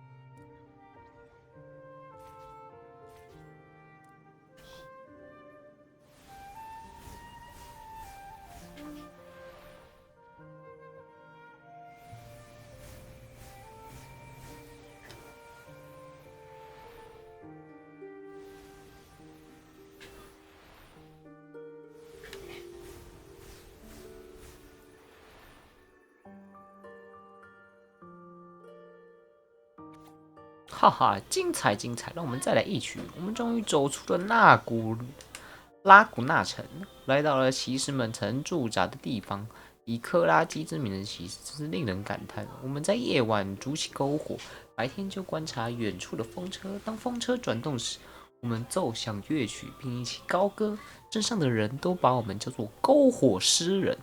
S1: 哈哈，精彩精彩！让我们再来一曲。我们终于走出了拉古纳城，来到了骑士们曾驻扎的地方，以克拉基之名的骑士，真是令人感叹。我们在夜晚筑起篝火，白天就观察远处的风车。当风车转动时，我们奏响乐曲，并一起高歌。镇上的人都把我们叫做篝火诗人。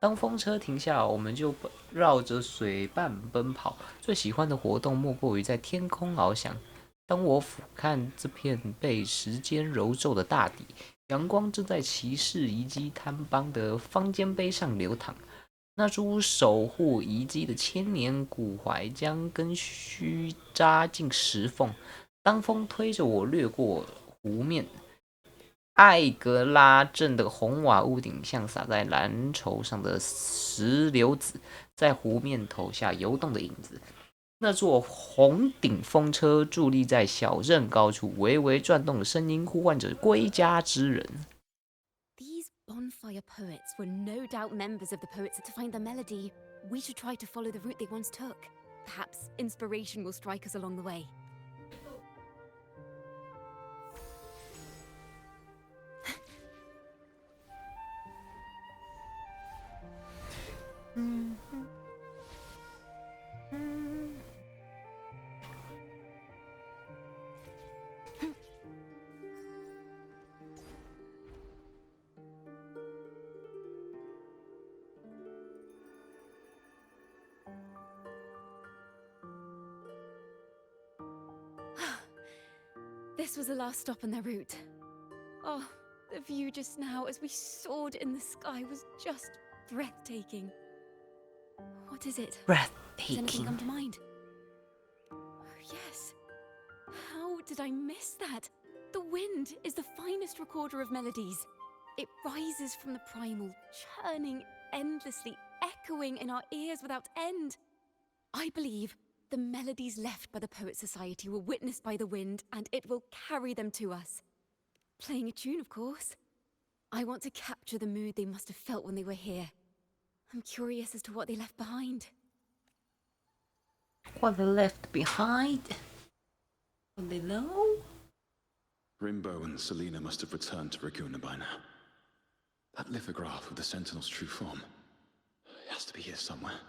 S1: 当风车停下，我们就绕着水伴奔跑。最喜欢的活动莫过于在天空翱翔。当我俯瞰这片被时间揉皱的大地，阳光正在骑士遗迹滩邦的方尖碑上流淌。那株守护遗迹的千年古槐将根须扎进石缝。当风推着我掠过湖面。艾格拉镇的红瓦屋顶像洒在蓝绸上的石榴籽，在湖面投下游动的影子。那座红顶风车伫立在小镇高处，微微转动的声音呼唤着归家之人。
S7: These bonfire poets were no doubt members of the poets to find the melody. We should try to follow the route they once took. Perhaps inspiration will strike us along the way. this was the last stop on their route. Oh, the view just now as we soared in the sky was just breathtaking. What is it? Does anything come to mind? Oh, yes. How did I miss that? The wind is the finest recorder of melodies. It rises from the primal, churning endlessly, echoing in our ears without end. I believe the melodies left by the Poet Society were witnessed by the wind, and it will carry them to us. Playing a tune, of course. I want to capture the mood they must have felt when they were here. I'm curious as to what they left behind.
S1: What they left behind? What they know?
S10: Rimbo and Selena must have returned to Raguna by now. That lithograph with the Sentinel's true form. It has to be here somewhere.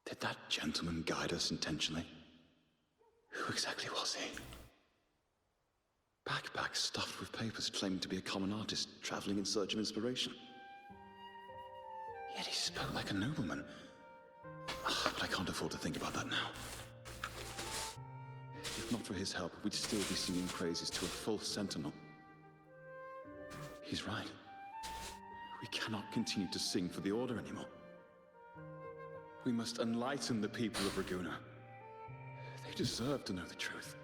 S10: Did that gentleman guide us intentionally? Who exactly was he? Backpack stuffed with papers claiming to be a common artist traveling in search of inspiration. Yet he spoke like a nobleman. But I can't afford to think about that now. If not for his help, we'd still be singing praises to a false sentinel. He's right. We cannot continue to sing for the Order anymore. We must enlighten the people of Raguna. They deserve to know the truth.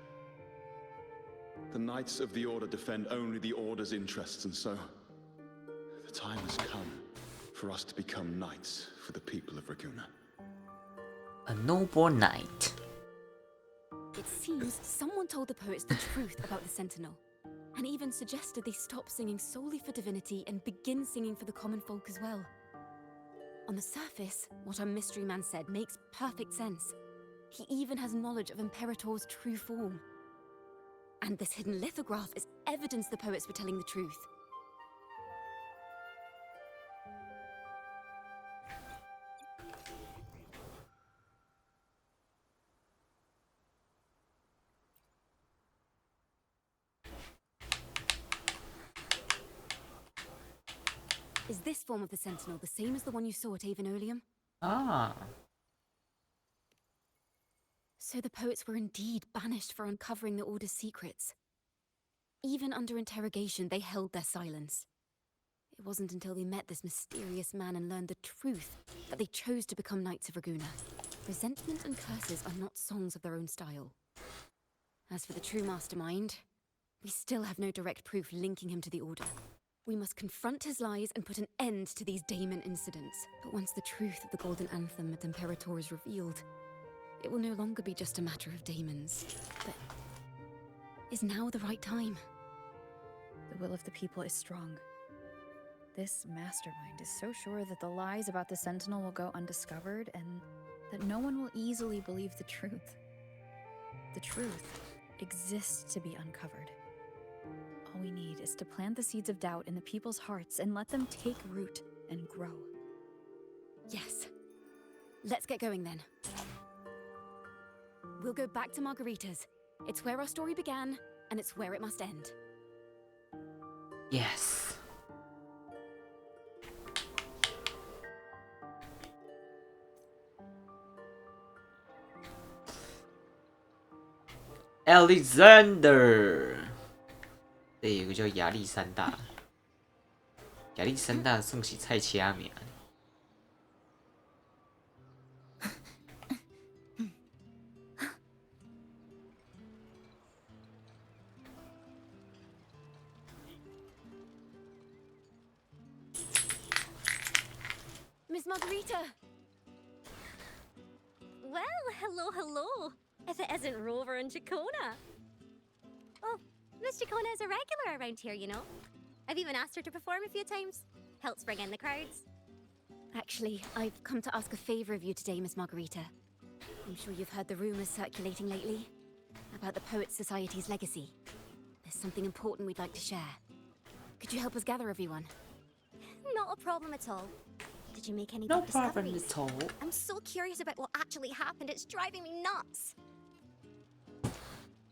S10: The Knights of the Order defend only the Order's interests, and so the time has come for us to become knights for the people of Raguna.
S1: A noble knight.
S7: It seems someone told the poets the truth about the Sentinel, and even suggested they stop singing solely for divinity and begin singing for the common folk as well. On the surface, what our mystery man said makes perfect sense. He even has knowledge of Imperator's true form. And this hidden lithograph is evidence the poets were telling the truth. Is this form of the Sentinel the same as the one you saw at Aveneolium?
S1: Ah.
S7: So the poets were indeed banished for uncovering the Order's secrets. Even under interrogation, they held their silence. It wasn't until they met this mysterious man and learned the truth that they chose to become Knights of Raguna. Resentment and curses are not songs of their own style. As for the true mastermind, we still have no direct proof linking him to the Order. We must confront his lies and put an end to these Daemon incidents. But once the truth of the Golden Anthem at Imperator is revealed, it will no longer be just a matter of daemons. But is now the right time?
S9: The will of the people is strong. This mastermind is so sure that the lies about the Sentinel will go undiscovered and that no one will easily believe the truth. The truth exists to be uncovered. All we need is to plant the seeds of doubt in the people's hearts and let them take root and grow.
S7: Yes. Let's get going then. We'll go back to Margarita's. It's where our story began, and it's where it must end.
S1: Yes. Alexander， 这有个叫亚历山大，亚历山大算是菜市仔名。
S7: Miss Margarita!
S13: Well, hello, hello. If it isn't Rover and Chacona. Oh, Miss Chacona is a regular around here, you know. I've even asked her to perform a few times. Helps bring in the crowds.
S7: Actually, I've come to ask a favor of you today, Miss Margarita. I'm sure you've heard the rumors circulating lately about the Poets Society's legacy. There's something important we'd like to share. Could you help us gather everyone?
S13: Not a problem at all. Did you make any
S1: No
S13: good
S1: problem
S13: discoveries?
S1: at all.
S13: I'm so curious about what actually happened. It's driving me nuts.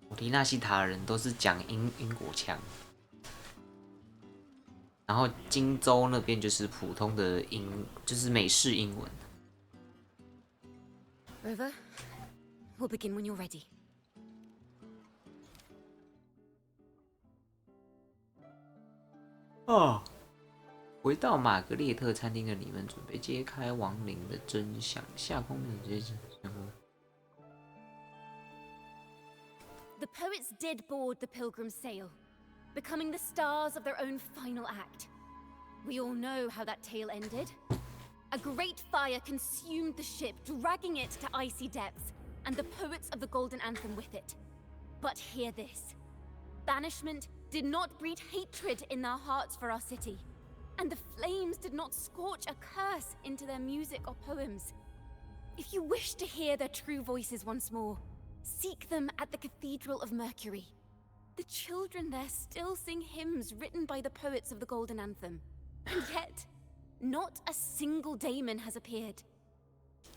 S1: 我提纳西塔的人都是讲英国腔，然后荆州那边就是普通的就是美式英文。
S7: Rover, we'll begin when you're ready.
S1: 哦，回到玛格列特餐厅的你们准备揭开亡灵的真相。下空的这是什么？
S7: The poets did board the Pilgrim's sail, becoming the stars of their own final act. We all know how that tale ended. A great fire consumed the ship, dragging it to icy depths, and the poets of the Golden Anthem with it. But hear this. Banishment did not breed hatred in their hearts for our city, and the flames did not scorch a curse into their music or poems. If you wish to hear their true voices once more, seek them at the Cathedral of Mercury. The children there still sing hymns written by the poets of the Golden Anthem. And yet, not a single daemon has appeared.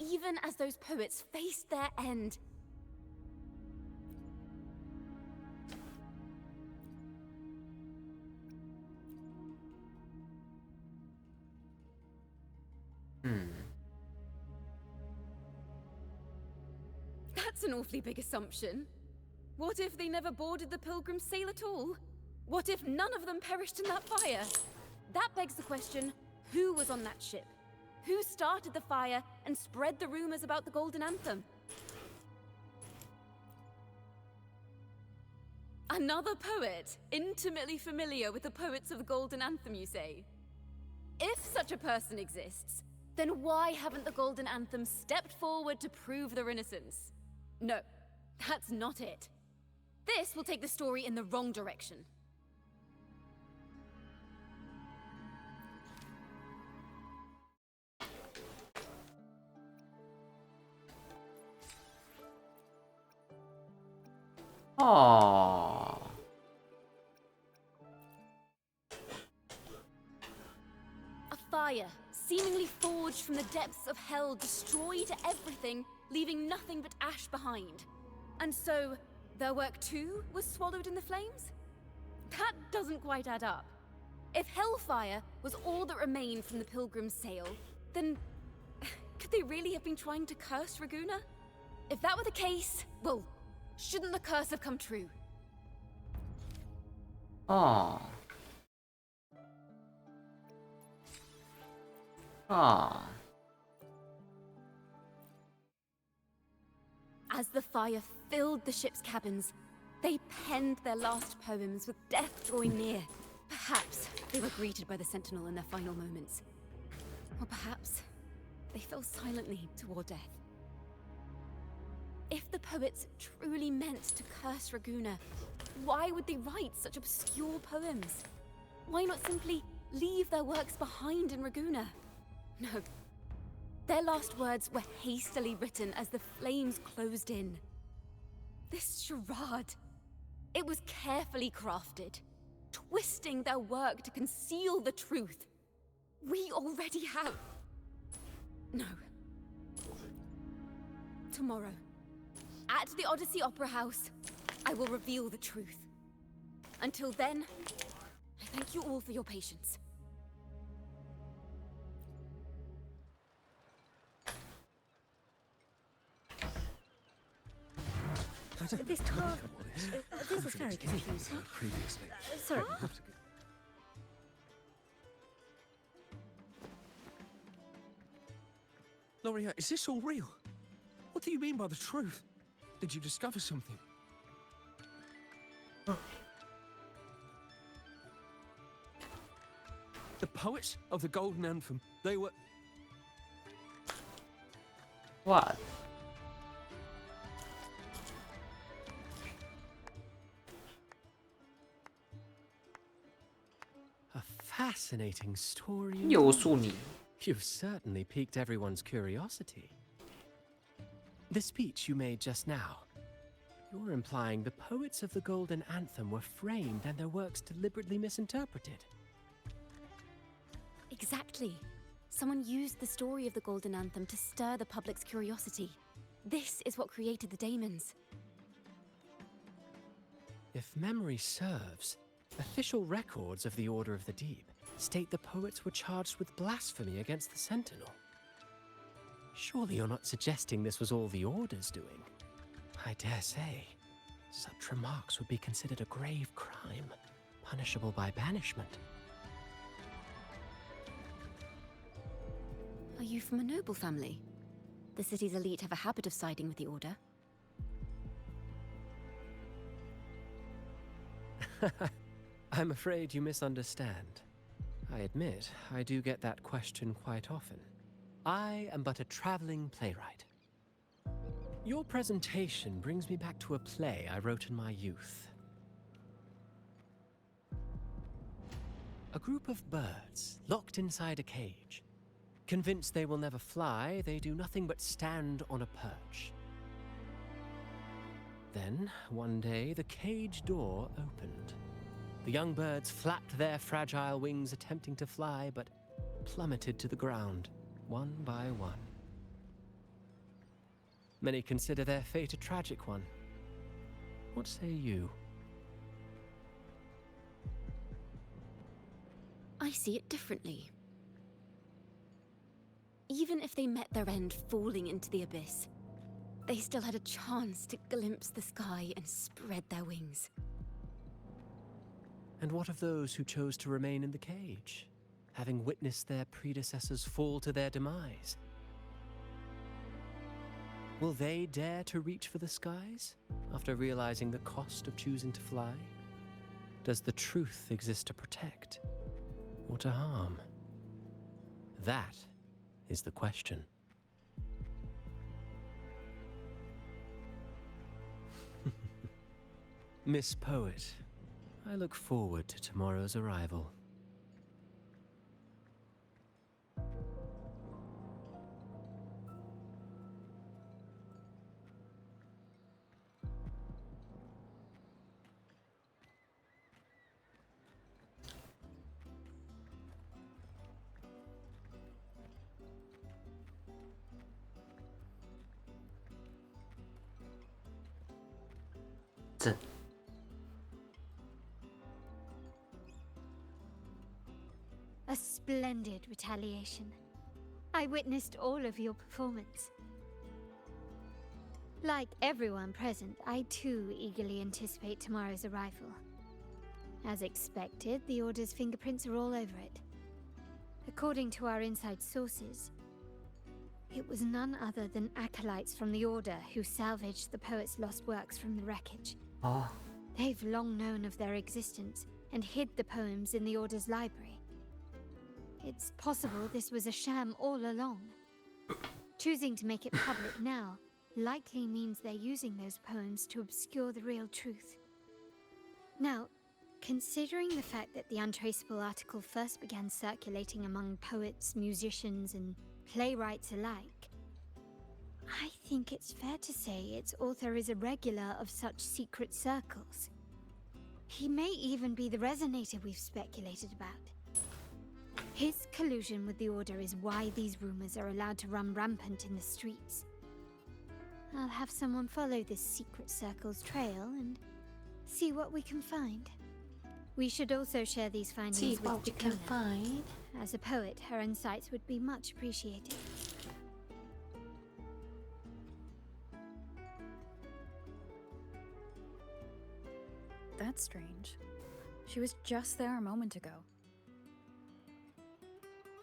S7: Even as those poets faced their end. That's an awfully big assumption. What if they never boarded the Pilgrim's sail at all? What if none of them perished in that fire? That begs the question, who was on that ship? Who started the fire and spread the rumors about the Golden Anthem? Another poet, intimately familiar with the poets of the Golden Anthem, you say? If such a person exists, then why haven't the Golden Anthem stepped forward to prove their innocence? No, that's not it. This will take the story in the wrong direction.
S1: Oh.
S7: A fire, seemingly forged from the depths of hell, destroyed everything, leaving nothing but ash behind. And so, their work too was swallowed in the flames? That doesn't quite add up. If hellfire was all that remained from the Pilgrim's sail, then could they really have been trying to curse Raguna? If that were the case, well, shouldn't the curse have come true?
S1: Oh. Ah.
S7: As the fire filled the ship's cabins, they penned their last poems with death drawing near. Perhaps they were greeted by the Sentinel in their final moments. Or perhaps they fell silently toward death. If the poets truly meant to curse Raguna, why would they write such obscure poems? Why not simply leave their works behind in Raguna? No. Their last words were hastily written as the flames closed in. This charade, it was carefully crafted, twisting their work to conceal the truth. We already have... No. Tomorrow, at the Odyssey Opera House, I will reveal the truth. Until then, I thank you all for your patience.
S16: This car... this is very confusing.
S14: Previously.
S16: Sorry.
S12: Loria, is this all real? What do you mean by the truth? Did you discover something? The poets of the Golden Anthem, they were...
S1: What?
S5: A fascinating story.
S1: You've
S5: certainly piqued everyone's curiosity. The speech you made just now, you're implying the poets of the Golden Anthem were framed and their works deliberately misinterpreted.
S7: Exactly. Someone used the story of the Golden Anthem to stir the public's curiosity. This is what created the daemons.
S5: If memory serves, official records of the Order of the Deep state the poets were charged with blasphemy against the Sentinel. Surely you're not suggesting this was all the Order's doing? I dare say, such remarks would be considered a grave crime, punishable by banishment.
S7: Are you from a noble family? The city's elite have a habit of siding with the Order.
S5: I'm afraid you misunderstand. I admit, I do get that question quite often. I am but a traveling playwright. Your presentation brings me back to a play I wrote in my youth. A group of birds, locked inside a cage. Convinced they will never fly, they do nothing but stand on a perch. Then, one day, the cage door opened. The young birds flapped their fragile wings, attempting to fly, but plummeted to the ground, one by one. Many consider their fate a tragic one. What say you?
S7: I see it differently. Even if they met their end falling into the abyss, they still had a chance to glimpse the sky and spread their wings.
S5: And what of those who chose to remain in the cage, having witnessed their predecessors fall to their demise? Will they dare to reach for the skies after realizing the cost of choosing to fly? Does the truth exist to protect or to harm? That is the question. Miss Poet, I look forward to tomorrow's arrival.
S2: A splendid retaliation. I witnessed all of your performance. Like everyone present, I too eagerly anticipate tomorrow's arrival. As expected, the Order's fingerprints are all over it. According to our inside sources, it was none other than acolytes from the Order who salvaged the poet's lost works from the wreckage.
S1: Oh.
S2: They've long known of their existence and hid the poems in the Order's library. It's possible this was a sham all along. Choosing to make it public now likely means they're using those poems to obscure the real truth. Now, considering the fact that the untraceable article first began circulating among poets, musicians, and playwrights alike, I think it's fair to say its author is a regular of such secret circles. He may even be the resonator we've speculated about. His collusion with the Order is why these rumors are allowed to run rampant in the streets. I'll have someone follow this secret circle's trail and see what we can find. We should also share these findings with Jacona. As a poet, her insights would be much appreciated.
S9: That's strange. She was just there a moment ago.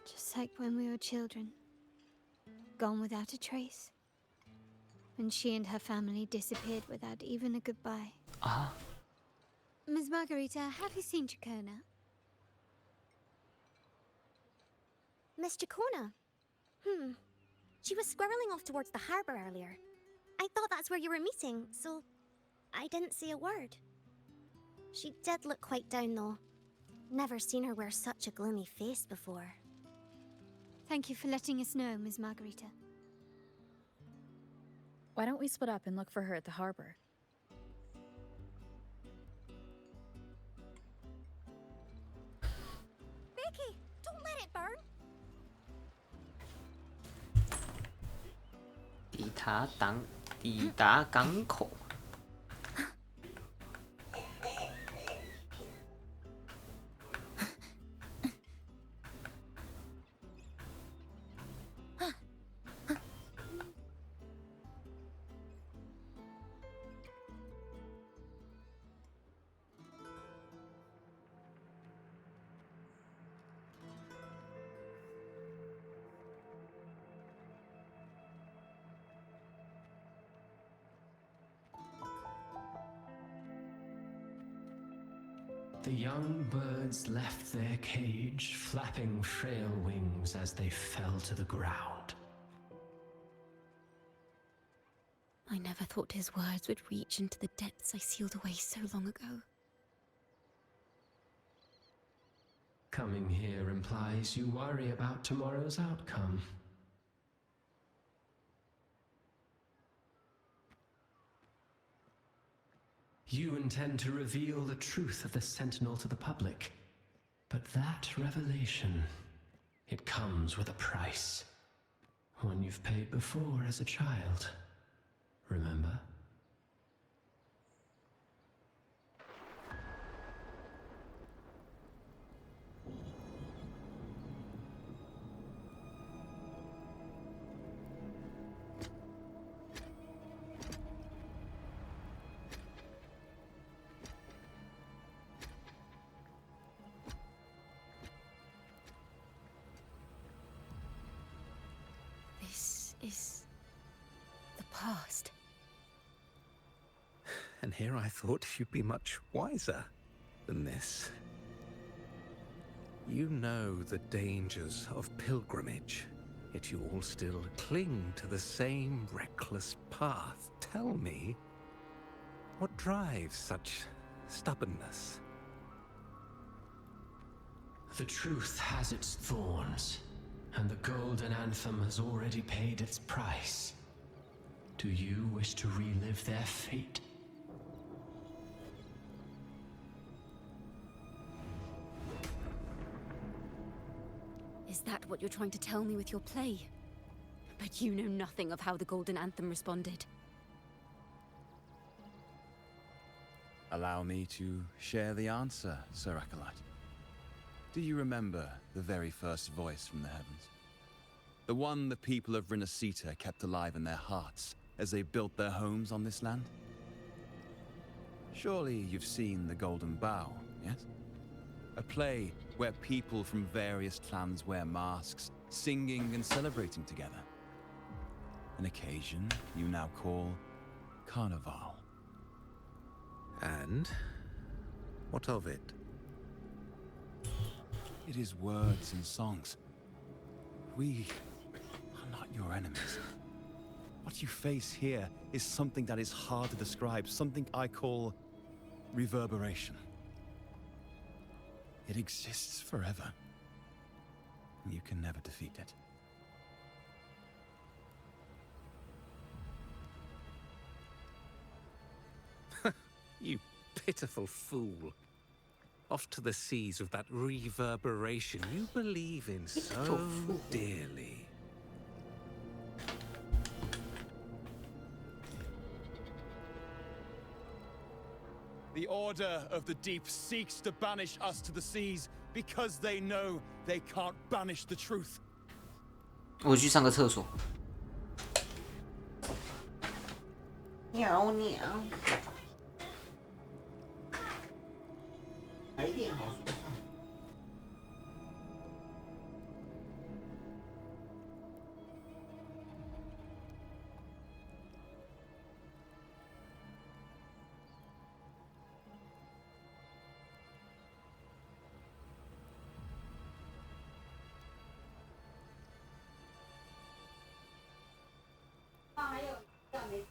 S2: Just like when we were children. Gone without a trace. When she and her family disappeared without even a goodbye. Ms. Margarita, have you seen Jacona?
S13: Miss Jacona? She was squirreling off towards the harbor earlier. I thought that's where you were meeting, so I didn't say a word. She did look quite down, though. Never seen her wear such a gloomy face before.
S2: Thank you for letting us know, Ms. Margarita.
S9: Why don't we split up and look for her at the harbor?
S13: Becky, don't let it burn!
S1: 抵达港口。
S5: The young birds left their cage, flapping frail wings as they fell to the ground.
S7: I never thought his words would reach into the depths I sealed away so long ago.
S5: Coming here implies you worry about tomorrow's outcome. You intend to reveal the truth of the Sentinel to the public. But that revelation, it comes with a price. One you've paid before as a child. Remember?
S7: This is the past.
S11: And here I thought you'd be much wiser than this. You know the dangers of pilgrimage, yet you all still cling to the same reckless path. Tell me, what drives such stubbornness?
S5: The truth has its thorns, and the Golden Anthem has already paid its price. Do you wish to relive their fate?
S7: Is that what you're trying to tell me with your play? But you know nothing of how the Golden Anthem responded.
S10: Allow me to share the answer, Sir Acolyte. Do you remember the very first voice from the heavens? The one the people of Rinascita kept alive in their hearts as they built their homes on this land? Surely you've seen The Golden Bough, yes? A play where people from various clans wear masks, singing and celebrating together. An occasion you now call Carnival.
S11: And what of it?
S10: It is words and songs. We are not your enemies. What you face here is something that is hard to describe, something I call reverberation. It exists forever. You can never defeat it.
S11: You pitiful fool. Off to the seas with that reverberation you believe in so dearly.
S14: The Order of the Deep seeks to banish us to the seas because they know they can't banish the truth.
S1: 我去上个厕所。鸟鸟。来电好说。还有干没？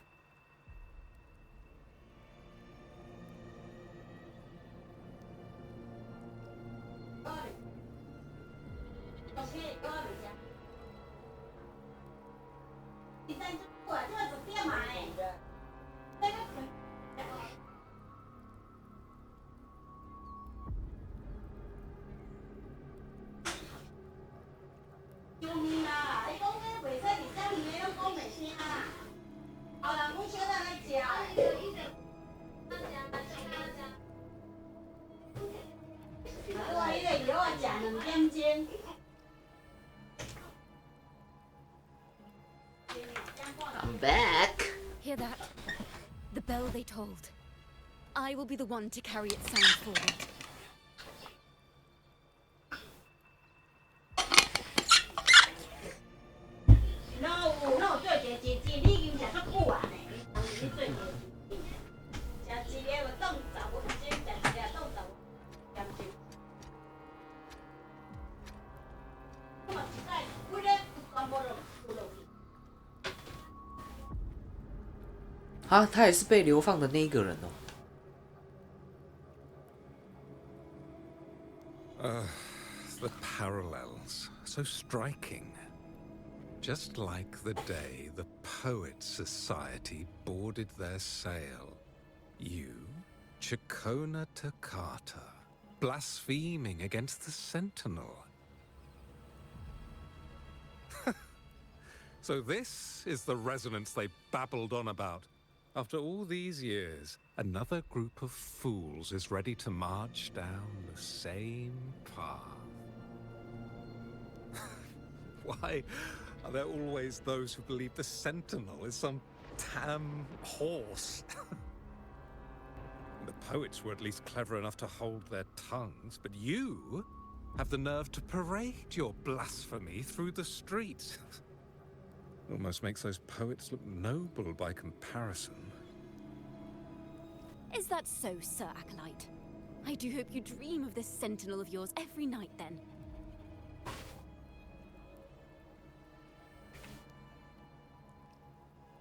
S1: 救命啊！你讲这袂使伫遮尔个拢讲袂声啦，后人阮小人来食。我迄个药啊，食2点钟。I'm back.
S7: Hear that? The bell they tolled. I will be the one to carry its sound forward.
S18: No, 做一你已经食足久啊呢，你做一食一个要当15分钟，食一个当15。
S1: 啊，他也是被流放的那一个人哦。
S11: The parallels, so striking. Just like the day the Poets Society boarded their sail. You, Chacona Takata, blaspheming against the Sentinel. So this is the resonance they babbled on about. After all these years, another group of fools is ready to march down the same path. Why are there always those who believe the Sentinel is some tam horse? The poets were at least clever enough to hold their tongues, but you have the nerve to parade your blasphemy through the streets. Almost makes those poets look noble by comparison.
S7: Is that so, Sir Acolyte? I do hope you dream of this sentinel of yours every night, then.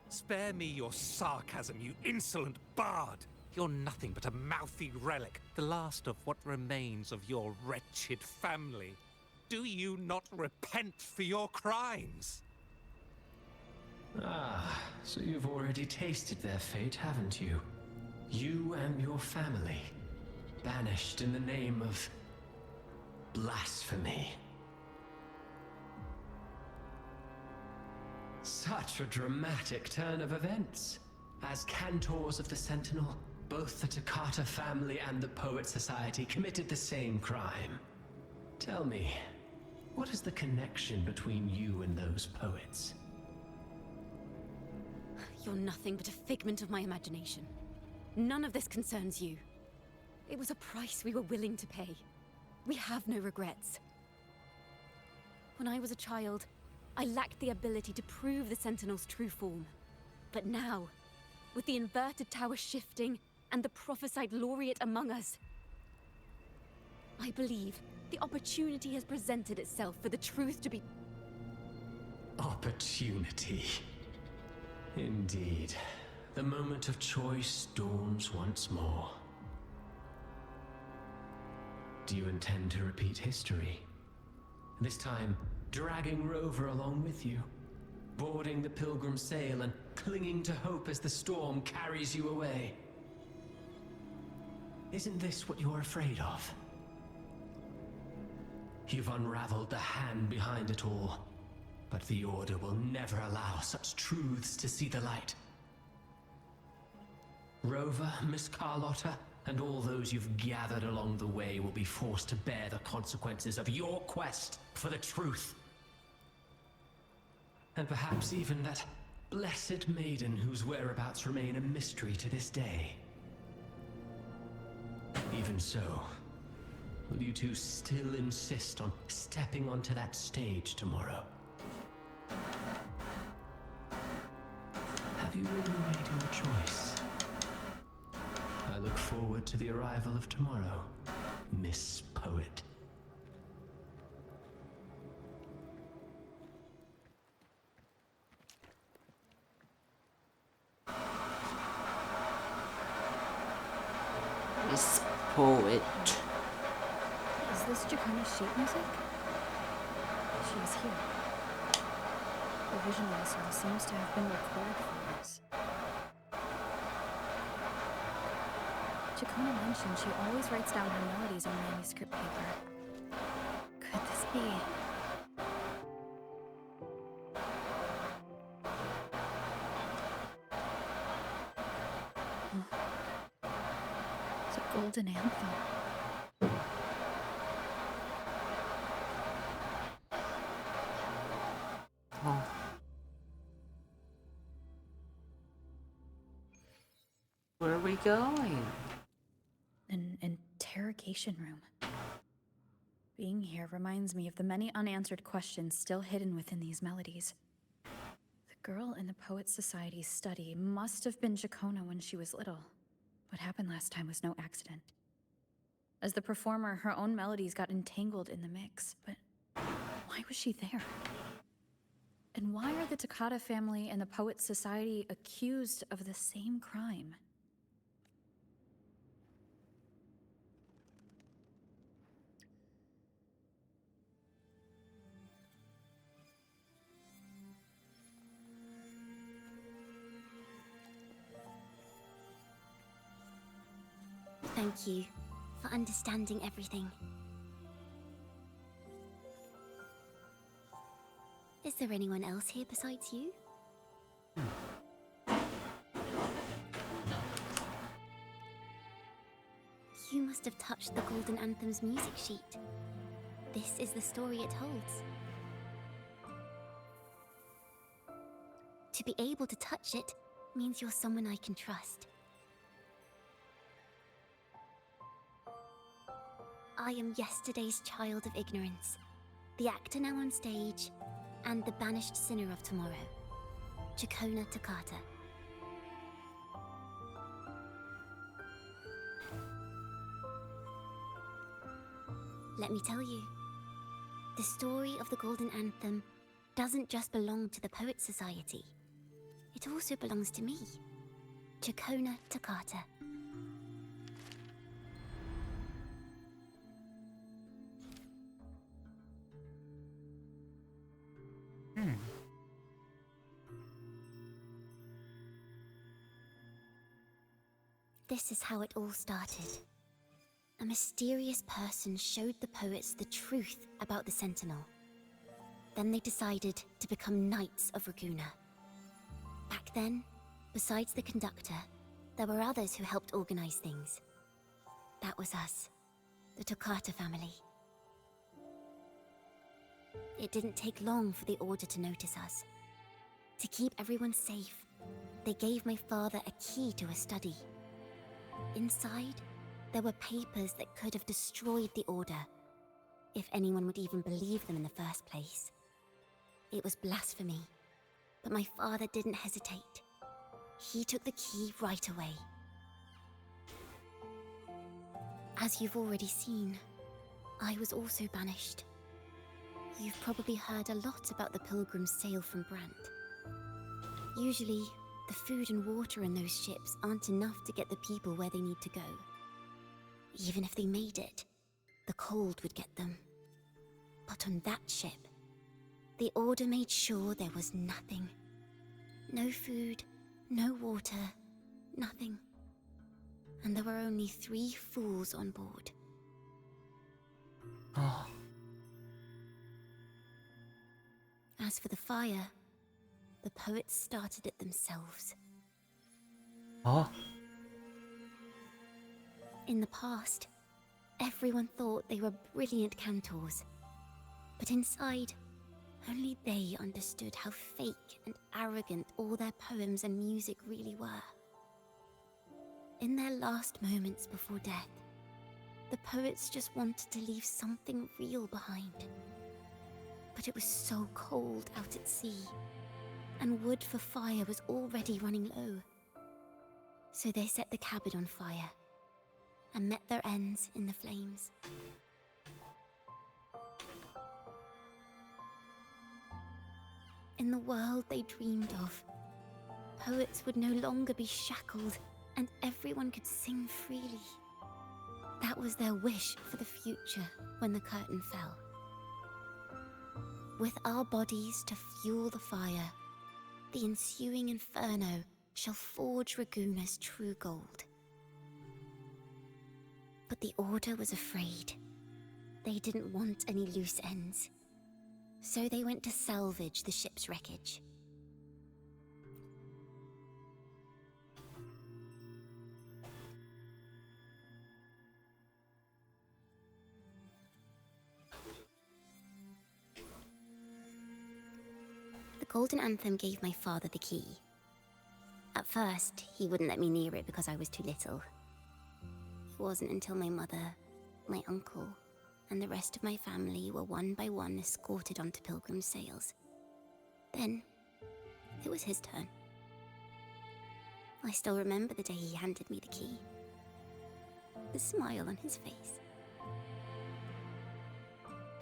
S11: Spare me your sarcasm, you insolent bard! You're nothing but a mouthy relic, the last of what remains of your wretched family. Do you not repent for your crimes?
S5: Ah, so you've already tasted their fate, haven't you? You and your family, banished in the name of blasphemy. Such a dramatic turn of events. As cantors of the Sentinel, both the Takata family and the Poet Society committed the same crime. Tell me, what is the connection between you and those poets?
S7: You're nothing but a figment of my imagination. None of this concerns you. It was a price we were willing to pay. We have no regrets. When I was a child, I lacked the ability to prove the Sentinel's true form. But now, with the inverted tower shifting and the prophesied laureate among us, I believe the opportunity has presented itself for the truth to be...
S5: Opportunity. Indeed. The moment of choice dawns once more. Do you intend to repeat history? This time, dragging Rover along with you, boarding the Pilgrim sail and clinging to hope as the storm carries you away. Isn't this what you're afraid of? You've unraveled the hand behind it all, but the Order will never allow such truths to see the light. Rover, Miss Carlotta, and all those you've gathered along the way will be forced to bear the consequences of your quest for the truth. And perhaps even that blessed maiden whose whereabouts remain a mystery to this day. Even so, will you two still insist on stepping onto that stage tomorrow? Have you really made your choice? I look forward to the arrival of tomorrow, Miss Poet.
S1: Miss Poet.
S9: Is this Jacona's sheet music? She is here. The vision vessel seems to have been recorded for us. Jacona mentioned she always writes down her melodies on manuscript paper. Could this be? It's a golden anthem.
S1: Oh. Where are we going?
S9: An interrogation room. Being here reminds me of the many unanswered questions still hidden within these melodies. The girl in the Poets Society's study must have been Jacona when she was little. What happened last time was no accident. As the performer, her own melodies got entangled in the mix, but why was she there? And why are the Takata family and the Poets Society accused of the same crime?
S13: Thank you for understanding everything. Is there anyone else here besides you? You must have touched the Golden Anthem's music sheet. This is the story it holds. To be able to touch it means you're someone I can trust. I am yesterday's child of ignorance, the actor now on stage, and the banished sinner of tomorrow, Chakona Takata. Let me tell you, the story of the Golden Anthem doesn't just belong to the Poets Society. It also belongs to me, Chakona Takata. This is how it all started. A mysterious person showed the poets the truth about the Sentinel. Then they decided to become Knights of Raguna. Back then, besides the conductor, there were others who helped organize things. That was us, the Takata family. It didn't take long for the Order to notice us. To keep everyone safe, they gave my father a key to a study. Inside, there were papers that could have destroyed the Order, if anyone would even believe them in the first place. It was blasphemy, but my father didn't hesitate. He took the key right away. As you've already seen, I was also banished. You've probably heard a lot about the pilgrims' sail from Brant. Usually, the food and water in those ships aren't enough to get the people where they need to go. Even if they made it, the cold would get them. But on that ship, the Order made sure there was nothing. No food, no water, nothing. And there were only 3 fools on board.
S1: Oh.
S13: As for the fire, the poets started it themselves.
S1: Oh.
S13: In the past, everyone thought they were brilliant cantors. But inside, only they understood how fake and arrogant all their poems and music really were. In their last moments before death, the poets just wanted to leave something real behind. But it was so cold out at sea, and wood for fire was already running low. So they set the cabin on fire, and met their ends in the flames. In the world they dreamed of, poets would no longer be shackled, and everyone could sing freely. That was their wish for the future when the curtain fell. With our bodies to fuel the fire, the ensuing inferno shall forge Raguna's true gold. But the Order was afraid. They didn't want any loose ends. So they went to salvage the ship's wreckage. The Golden Anthem gave my father the key. At first, he wouldn't let me near it because I was too little. It wasn't until my mother, my uncle, and the rest of my family were one by one escorted onto pilgrim sails. Then, it was his turn. I still remember the day he handed me the key. The smile on his face.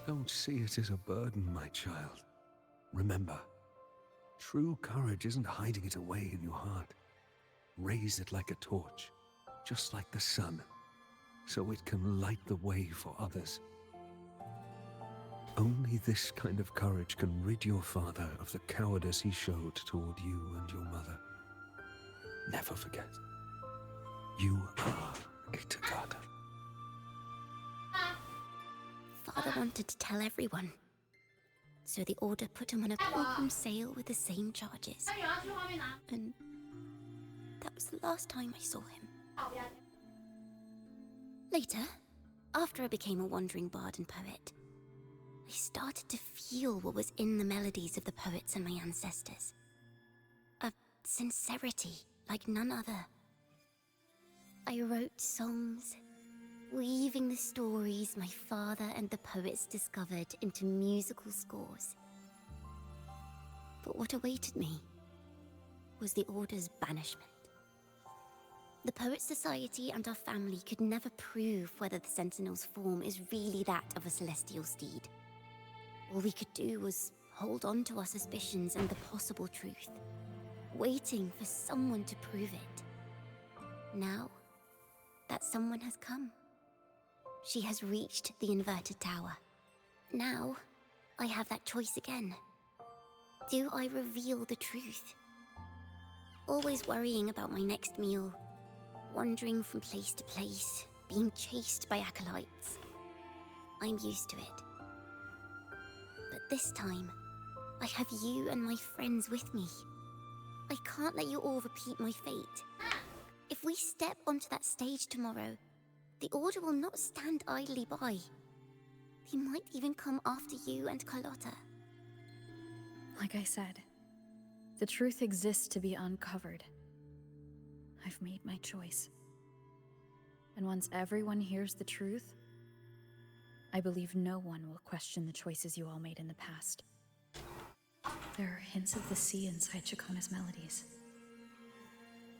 S11: Don't see it as a burden, my child. Remember, True courage isn't hiding it away in your heart. Raise it like a torch, just like the sun, so it can light the way for others. Only this kind of courage can rid your father of the cowardice he showed toward you and your mother. Never forget, you are a Takata.
S7: Father wanted to tell everyone, so the Order put him on a pilgrim sail with the same charges. And that was the last time I saw him. Later, after I became a wandering bard and poet, I started to feel what was in the melodies of the poets and my ancestors. A sincerity like none other. I wrote songs, weaving the stories my father and the poets discovered into musical scores. But what awaited me was the Order's banishment. The Poet Society and our family could never prove whether the Sentinel's form is really that of a celestial steed. All we could do was hold on to our suspicions and the possible truth, waiting for someone to prove it. Now, that someone has come. She has reached the inverted tower. Now, I have that choice again. Do I reveal the truth? Always worrying about my next meal, wandering from place to place, being chased by acolytes. I'm used to it. But this time, I have you and my friends with me. I can't let you all repeat my fate. If we step onto that stage tomorrow, the Order will not stand idly by. They might even come after you and Carlotta.
S9: Like I said, the truth exists to be uncovered. I've made my choice. And once everyone hears the truth, I believe no one will question the choices you all made in the past. There are hints of the sea inside Chacona's melodies.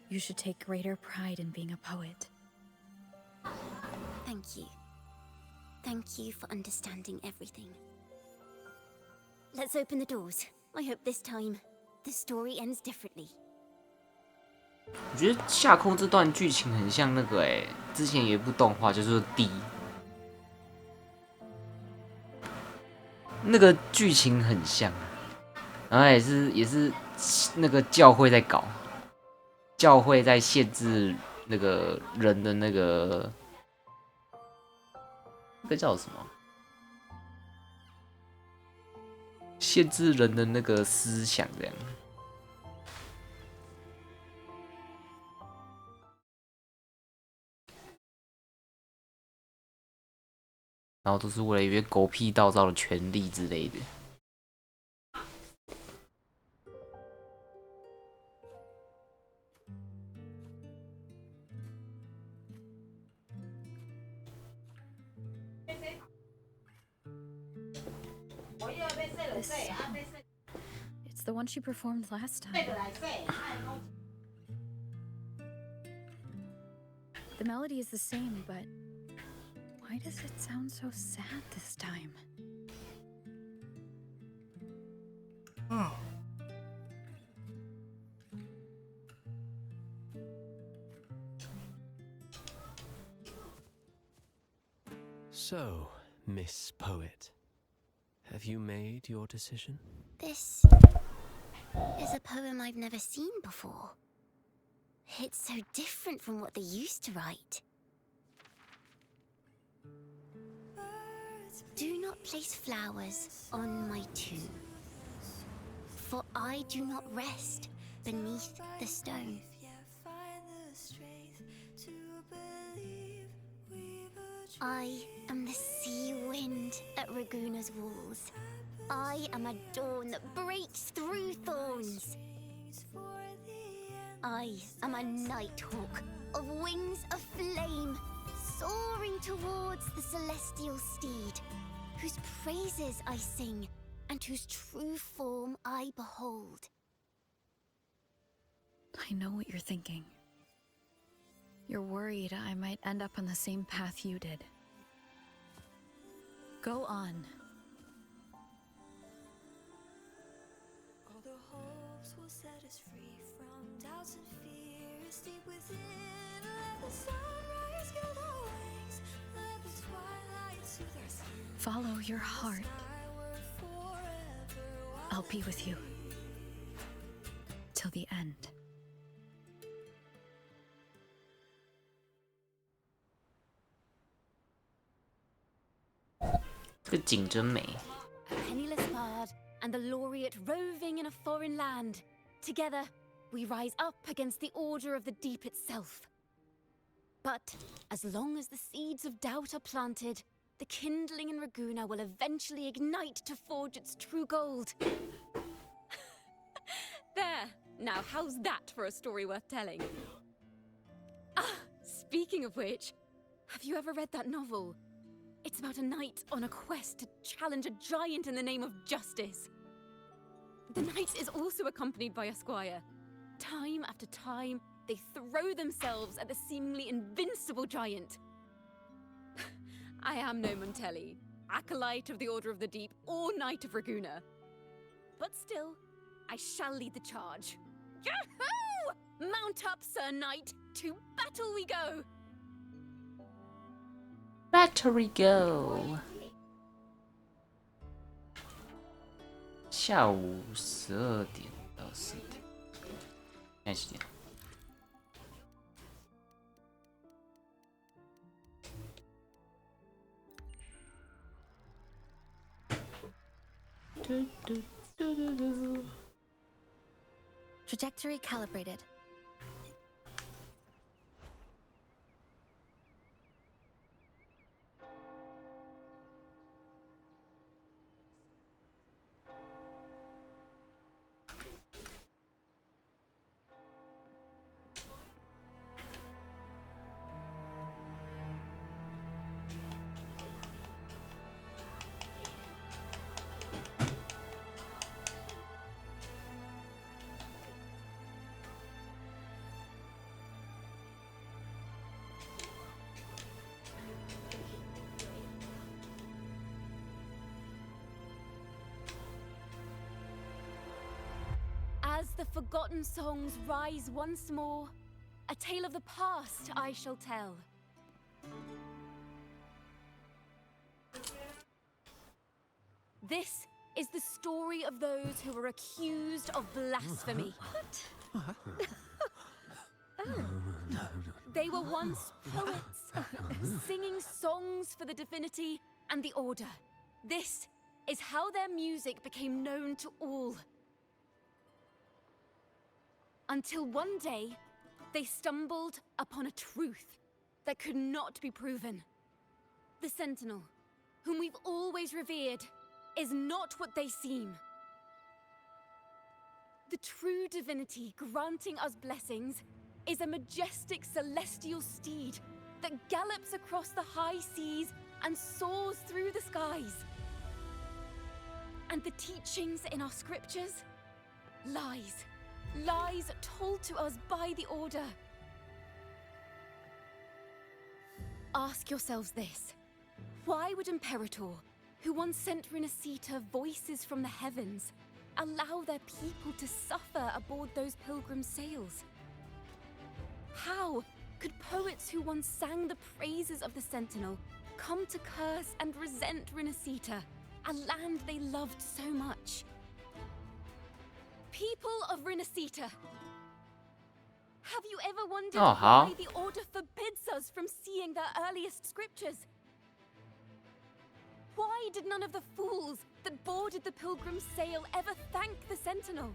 S9: You should take greater pride in being a poet.
S7: Thank you. Thank you for understanding everything. Let's open the doors. I hope this time, the story ends differently.
S1: 我觉得下空这段剧情很像那个之前有一部动画，就是《D》，那个剧情很像，然后也是那个教会在搞，教会在限制那个人的那个叫什么？限制人的那个思想这样。然后都是为了一些狗屁倒灶的权利之类的。
S9: It's the one she performed last time. The melody is the same, but why does it sound so sad this time?
S5: So, Miss Poet, have you made your decision?
S7: This is a poem I've never seen before. It's so different from what they used to write. Do not place flowers on my tomb, for I do not rest beneath the stone. I am the sea wind at Raguna's walls. I am a dawn that breaks through thorns. I am a nighthawk of wings of flame, soaring towards the celestial steed, whose praises I sing and whose true form I behold.
S9: I know what you're thinking. You're worried I might end up on the same path you did. Go on. Follow your heart. I'll be with you. Till the end.
S1: 这个景真美。
S7: A penniless bard and the laureate roving in a foreign land. Together, we rise up against the order of the deep itself. But as long as the seeds of doubt are planted, the kindling in Raguna will eventually ignite to forge its true gold. There! Now, how's that for a story worth telling? Ah, speaking of which, have you ever read that novel? It's about a knight on a quest to challenge a giant in the name of justice. The knight is also accompanied by a squire. Time after time, they throw themselves at the seemingly invincible giant. I am no Montelli, acolyte of the Order of the Deep, or Knight of Raguna. But still, I shall lead the charge. Yahoo! Mount up, Sir Knight! To battle we go!
S1: Battery go！ 下午12点到4点，现在几点？Trajectory
S16: calibrated.
S7: As the forgotten songs rise once more, a tale of the past I shall tell. This is the story of those who were accused of blasphemy. They were once poets, singing songs for the divinity and the order. This is how their music became known to all. Until one day, they stumbled upon a truth that could not be proven. The Sentinel, whom we've always revered, is not what they seem. The true divinity granting us blessings is a majestic celestial steed that gallops across the high seas and soars through the skies. And the teachings in our scriptures? Lies. Lies told to us by the Order. Ask yourselves this. Why would Imperator, who once sent Renacita voices from the heavens, allow their people to suffer aboard those pilgrim sails? How could poets who once sang the praises of the Sentinel come to curse and resent Renacita, a land they loved so much? People of Renacita, have you ever wondered why the Order forbids us from seeing their earliest scriptures? Why did none of the fools that boarded the pilgrim's sail ever thank the Sentinel?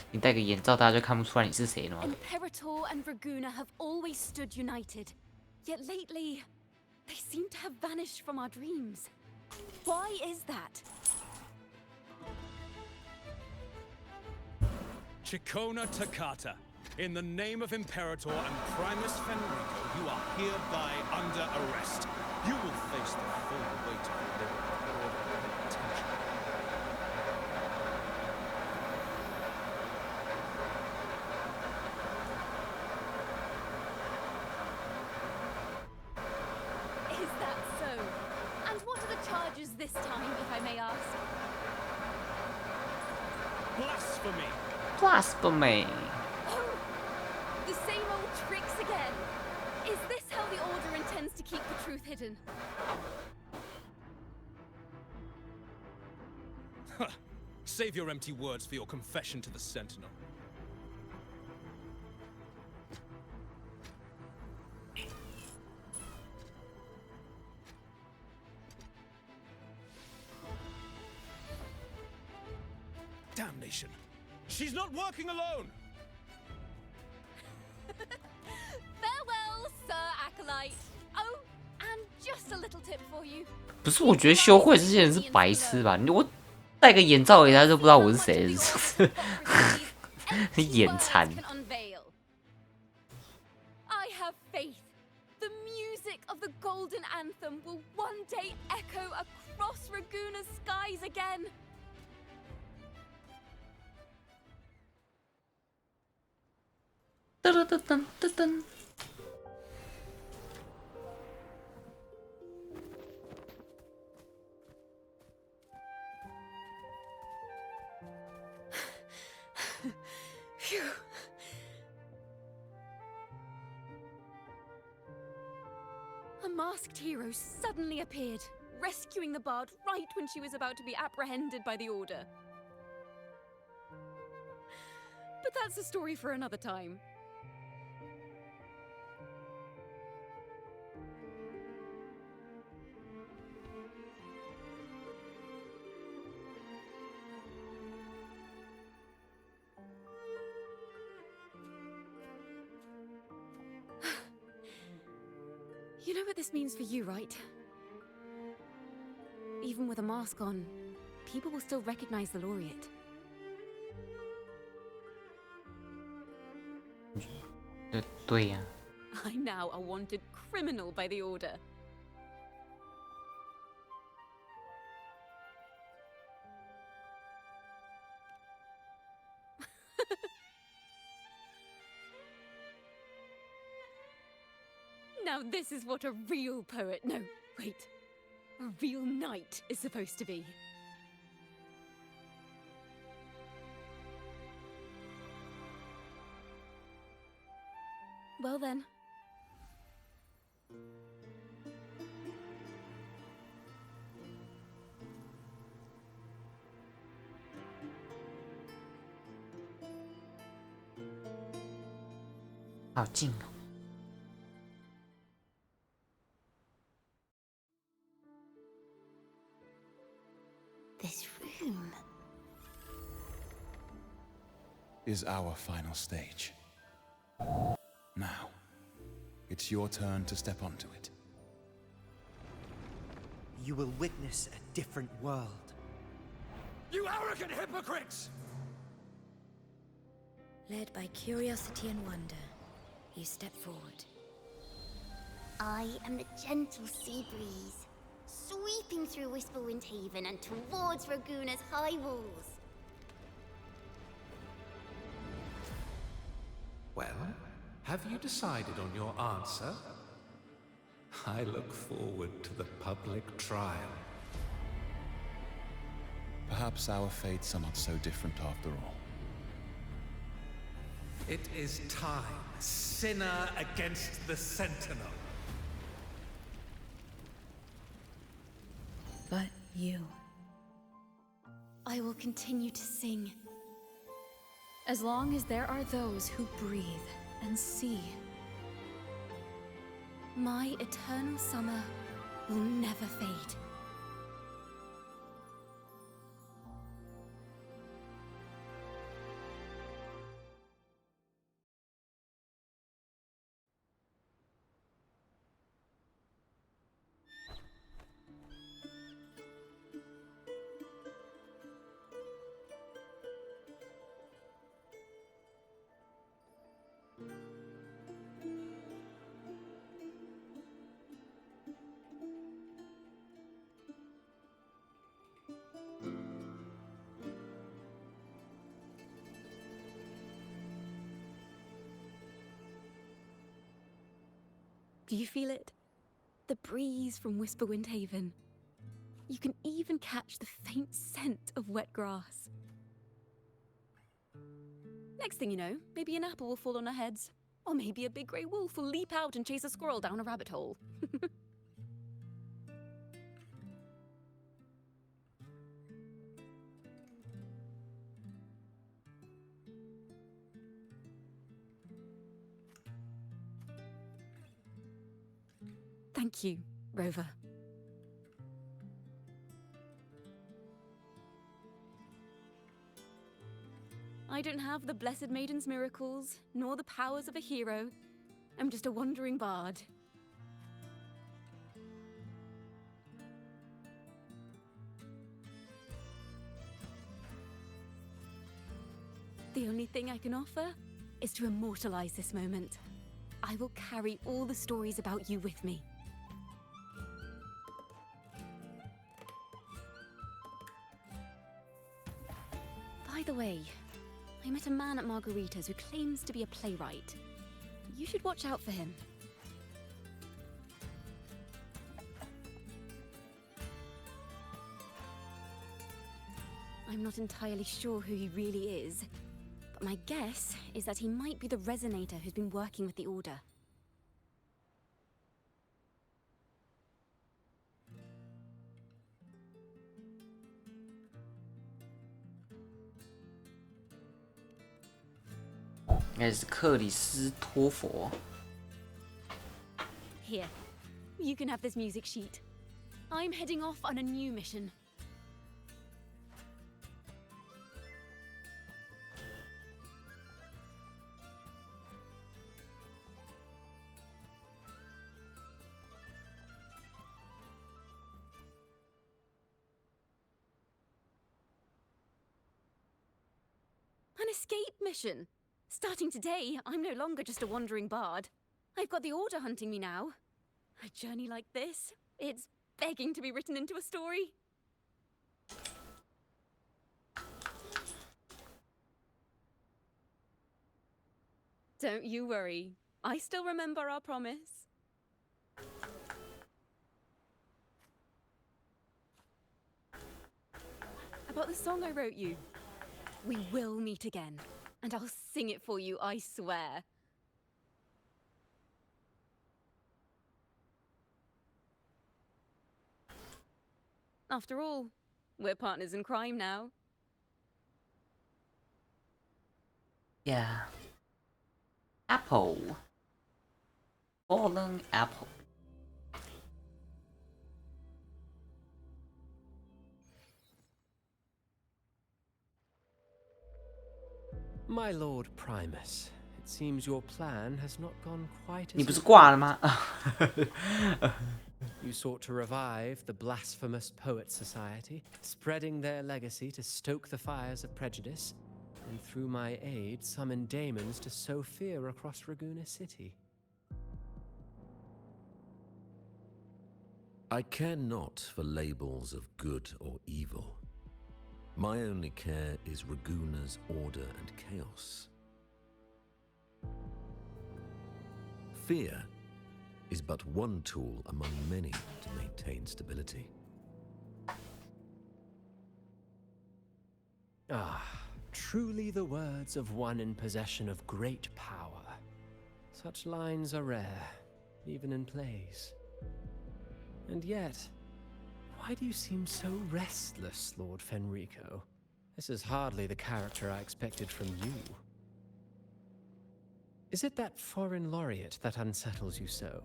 S1: 你戴个眼罩，大家就看不出来你是谁了吗？
S7: Imperator and Raguna have always stood united, yet lately, they seem to have vanished from our dreams. Why is that?
S3: Chicona Takata, in the name of Imperator and Primus Fenrico, you are hereby under arrest. You will face the full weight of the lyrical order of attention.
S7: Is that so? And what are the charges this time, if I may ask?
S3: Blasphemy!
S1: Blasphemy!
S7: Oh, the same old tricks again. Is this how the Order intends to keep the truth hidden?
S3: Save your empty words for your confession to the Sentinel. Damnation! She's not working alone!
S7: Farewell, Sir Acolyte. Oh, and just a little tip for you.
S1: 不是，我觉得修会这些人是白痴吧？我戴个眼罩而已，他就不知道我是谁，眼馋。
S7: I have faith. The music of the Golden Anthem will one day echo across Raguna's skies again. Phew. A masked hero suddenly appeared, rescuing the bard right when she was about to be apprehended by the Order. But that's a story for another time. You know what this means for you, right? Even with a mask on, people will still recognize the laureate. I'm now a wanted criminal by the Order. Now this is what a real poet, no, wait, a real knight is supposed to be. Well then.
S13: This room
S10: is our final stage. Now, it's your turn to step onto it.
S4: You will witness a different world.
S17: You arrogant hypocrites!
S16: Led by curiosity and wonder, you step forward.
S13: I am the gentle sea breeze, sweeping through Whisperwind Haven and towards Raguna's high walls.
S11: Well, have you decided on your answer? I look forward to the public trial.
S10: Perhaps our fates are not so different after all.
S11: It is time, sinner against the Sentinel.
S9: But you.
S7: I will continue to sing.
S9: As long as there are those who breathe and see.
S7: My eternal summer will never fade. Do you feel it? The breeze from Whisperwind Haven. You can even catch the faint scent of wet grass. Next thing you know, maybe an apple will fall on our heads. Or maybe a big grey wolf will leap out and chase a squirrel down a rabbit hole. Thank you, Rover. I don't have the Blessed Maiden's miracles, nor the powers of a hero. I'm just a wandering bard. The only thing I can offer is to immortalize this moment. I will carry all the stories about you with me. By the way, I met a man at Margarita's who claims to be a playwright. You should watch out for him. I'm not entirely sure who he really is, but my guess is that he might be the resonator who's been working with the Order. Here, you can have this music sheet. I'm heading off on a new mission. An escape mission. Starting today, I'm no longer just a wandering bard. I've got the Order hunting me now. A journey like this, it's begging to be written into a story. Don't you worry. I still remember our promise. About the song I wrote you. We will meet again, and I'll sing it for you, I swear. After all, we're partners in crime now.
S1: Yeah. Apple. Fallen apple.
S5: My Lord Primus, it seems your plan has not gone quite as
S1: 你不是挂了吗？
S5: You sought to revive the blasphemous Poet Society, spreading their legacy to stoke the fires of prejudice, and through my aid summon daemons to sow fear across Raguena City.
S19: I care not for labels of good or evil. My only care is Raguna's order and chaos. Fear is but one tool among many to maintain stability.
S5: Ah, truly the words of one in possession of great power. Such lines are rare, even in plays. And yet, why do you seem so restless, Lord Fenrico? This is hardly the character I expected from you. Is it that foreign laureate that unsettles you so?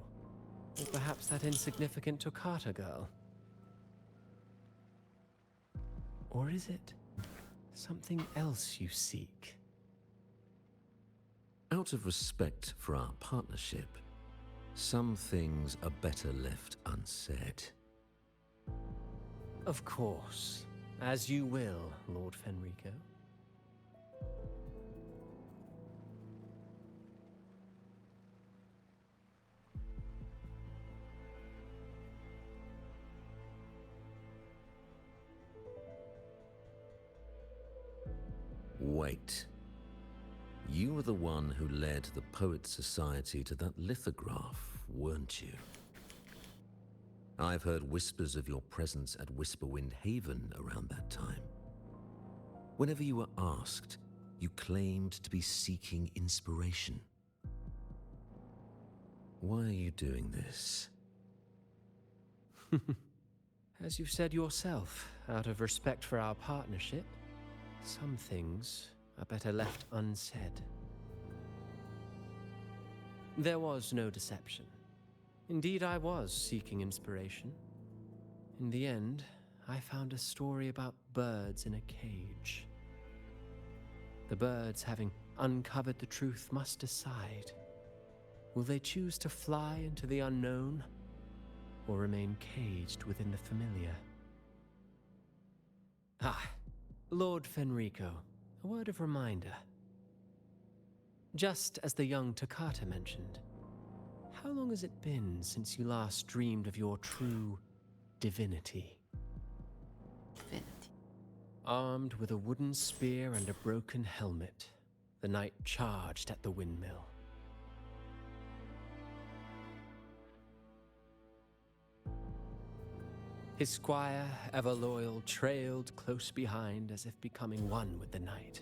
S5: Or perhaps that insignificant Toccata girl? Or is it something else you seek?
S19: Out of respect for our partnership, some things are better left unsaid.
S5: Of course. As you will, Lord Fenrico.
S19: Wait. You were the one who led the Poet Society to that lithograph, weren't you? I've heard whispers of your presence at Whisperwind Haven around that time. Whenever you were asked, You claimed to be seeking inspiration. Why are you doing this?
S5: As you've said yourself, out of respect for our partnership, some things are better left unsaid. There was no deception. Indeed, I was seeking inspiration. In the end, I found a story about birds in a cage. The birds, having uncovered the truth, must decide. Will they choose to fly into the unknown, or remain caged within the familiar? Ah, Lord Fenrico, a word of reminder. Just as the young Toccata mentioned, how long has it been since you last dreamed of your true divinity? Armed with a wooden spear and a broken helmet, the knight charged at the windmill. His squire, ever loyal, trailed close behind as if becoming one with the knight.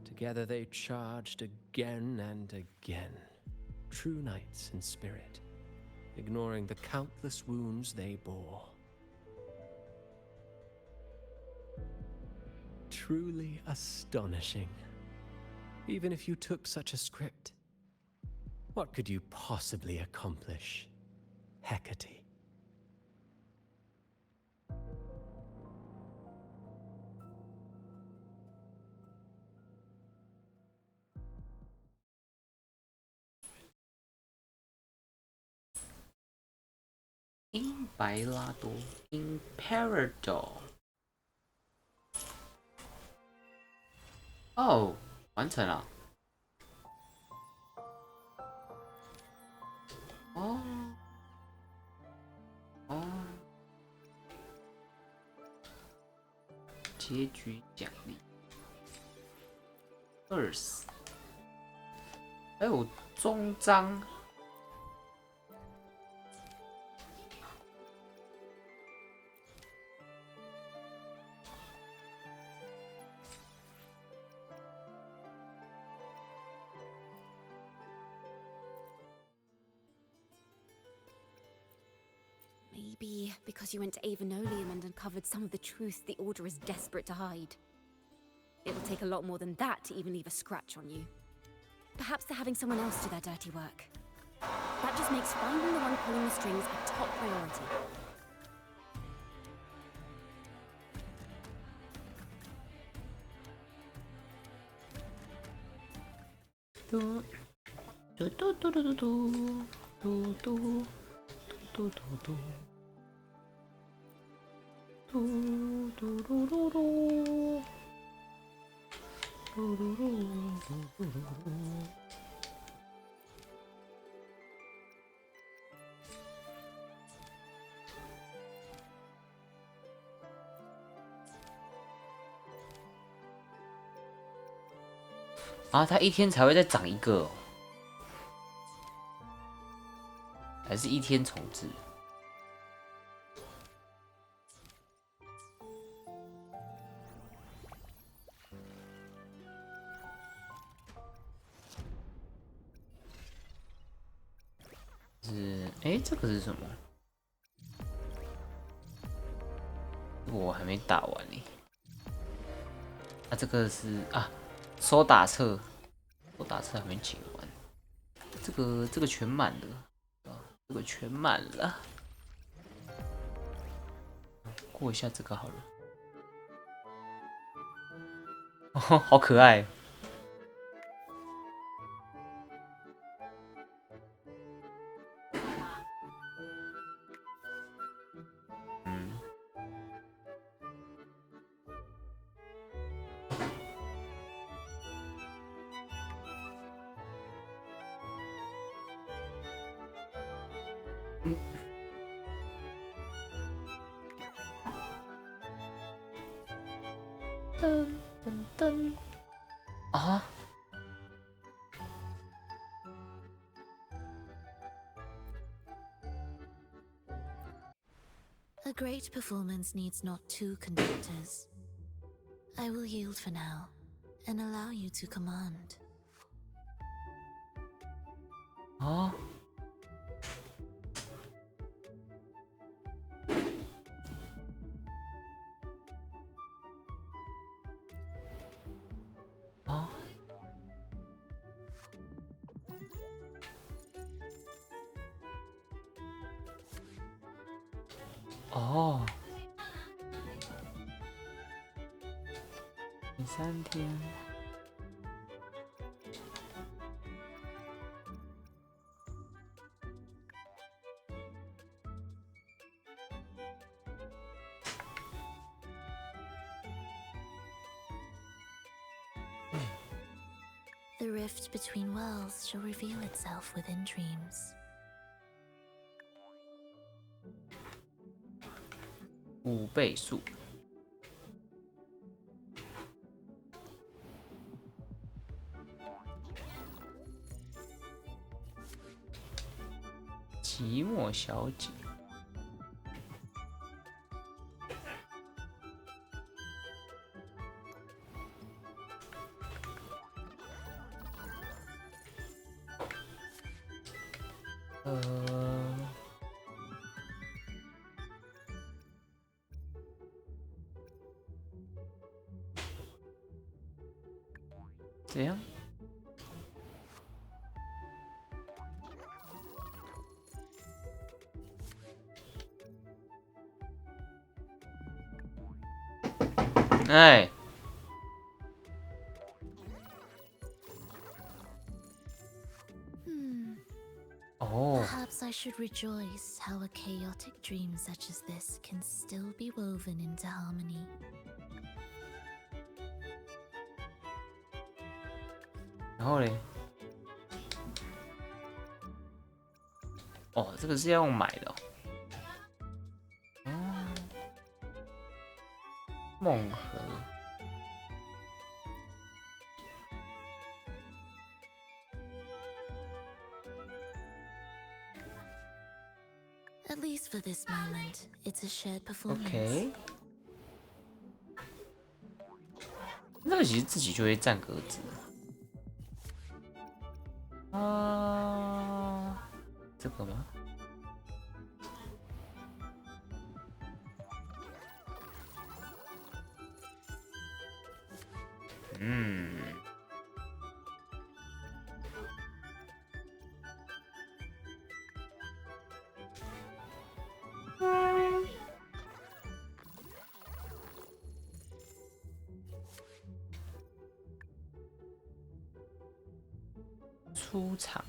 S5: Together they charged again and again, true knights in spirit, ignoring the countless wounds they bore. Truly astonishing. Even if you took such a script, what could you possibly accomplish, Hecate?
S1: In 白拉多 Imperator。哦，完成了。哦，哦，结局奖励20，还有终章。
S7: Maybe because you went to Avenolium and uncovered some of the truth the Order is desperate to hide. It will take a lot more than that to even leave a scratch on you. Perhaps they're having someone else do their dirty work. That just makes finding the one pulling the strings a top priority.
S1: Do do do do do do do do do do do. 嘟嘟嘟嘟嘟，嘟嘟嘟嘟嘟嘟。啊，它一天才会再长一个哦，还是一天重置？是，哎，这个是什么？我还没打完呢。啊，这个是啊，手打册，手打册还没请完。这个全满了，啊，这个全满了。过一下这个好了。哦，好可爱。噔噔噔！啊！
S16: A great performance needs not two conductors. I will yield for now,
S6: and allow you to command.
S1: 哦。哦。哦。第3天。
S6: The rift between worlds shall reveal itself within dreams.
S1: 5倍速。寂寞小姐。怎样？哎。哦。
S6: Perhaps I should rejoice how a chaotic dream such as this can still be woven into harmony.
S1: 然后嘞？哦，这个是要用买的哦。哦。梦河。
S6: At least for this moment, it's a shared performance.
S1: OK。那个其实自己就会占格子。啊，这个吗？嗯。 出场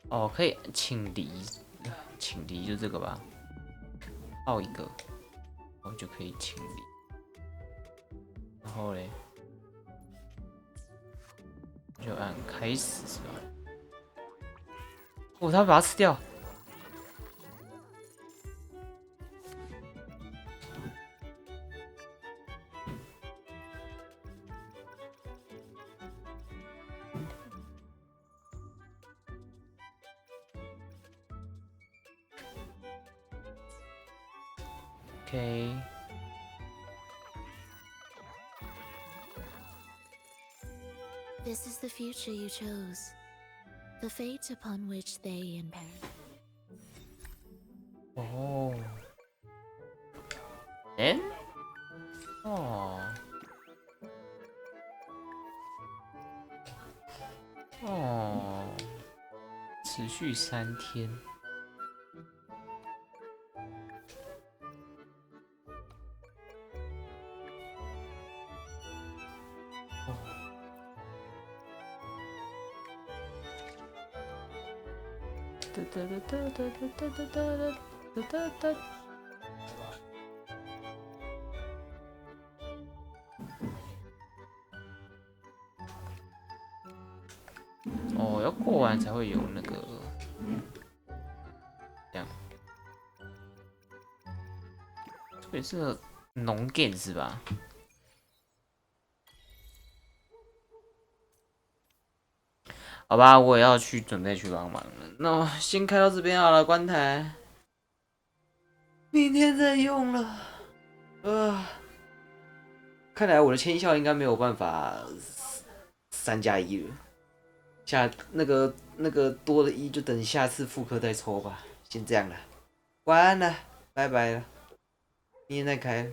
S1: 哦，可以请离，请离就这个吧，报一个，然后就可以请离。然后嘞，就按开始是吧？哦，他会把它吃掉。 OK。
S6: This is the future you chose, the fate upon which they inherit.
S1: 哦。哎。哦。哦。持续3天。 哦，要过完才会有那个，这样。这也是农 game 是吧？好吧，我也要去准备去帮忙了。那我先开到这边好了，关台。明天再用了。看来我的签效应该没有办法3+1了。那个多的1就等下次复刻再抽吧。先这样了，晚安了，拜拜了，明天再开。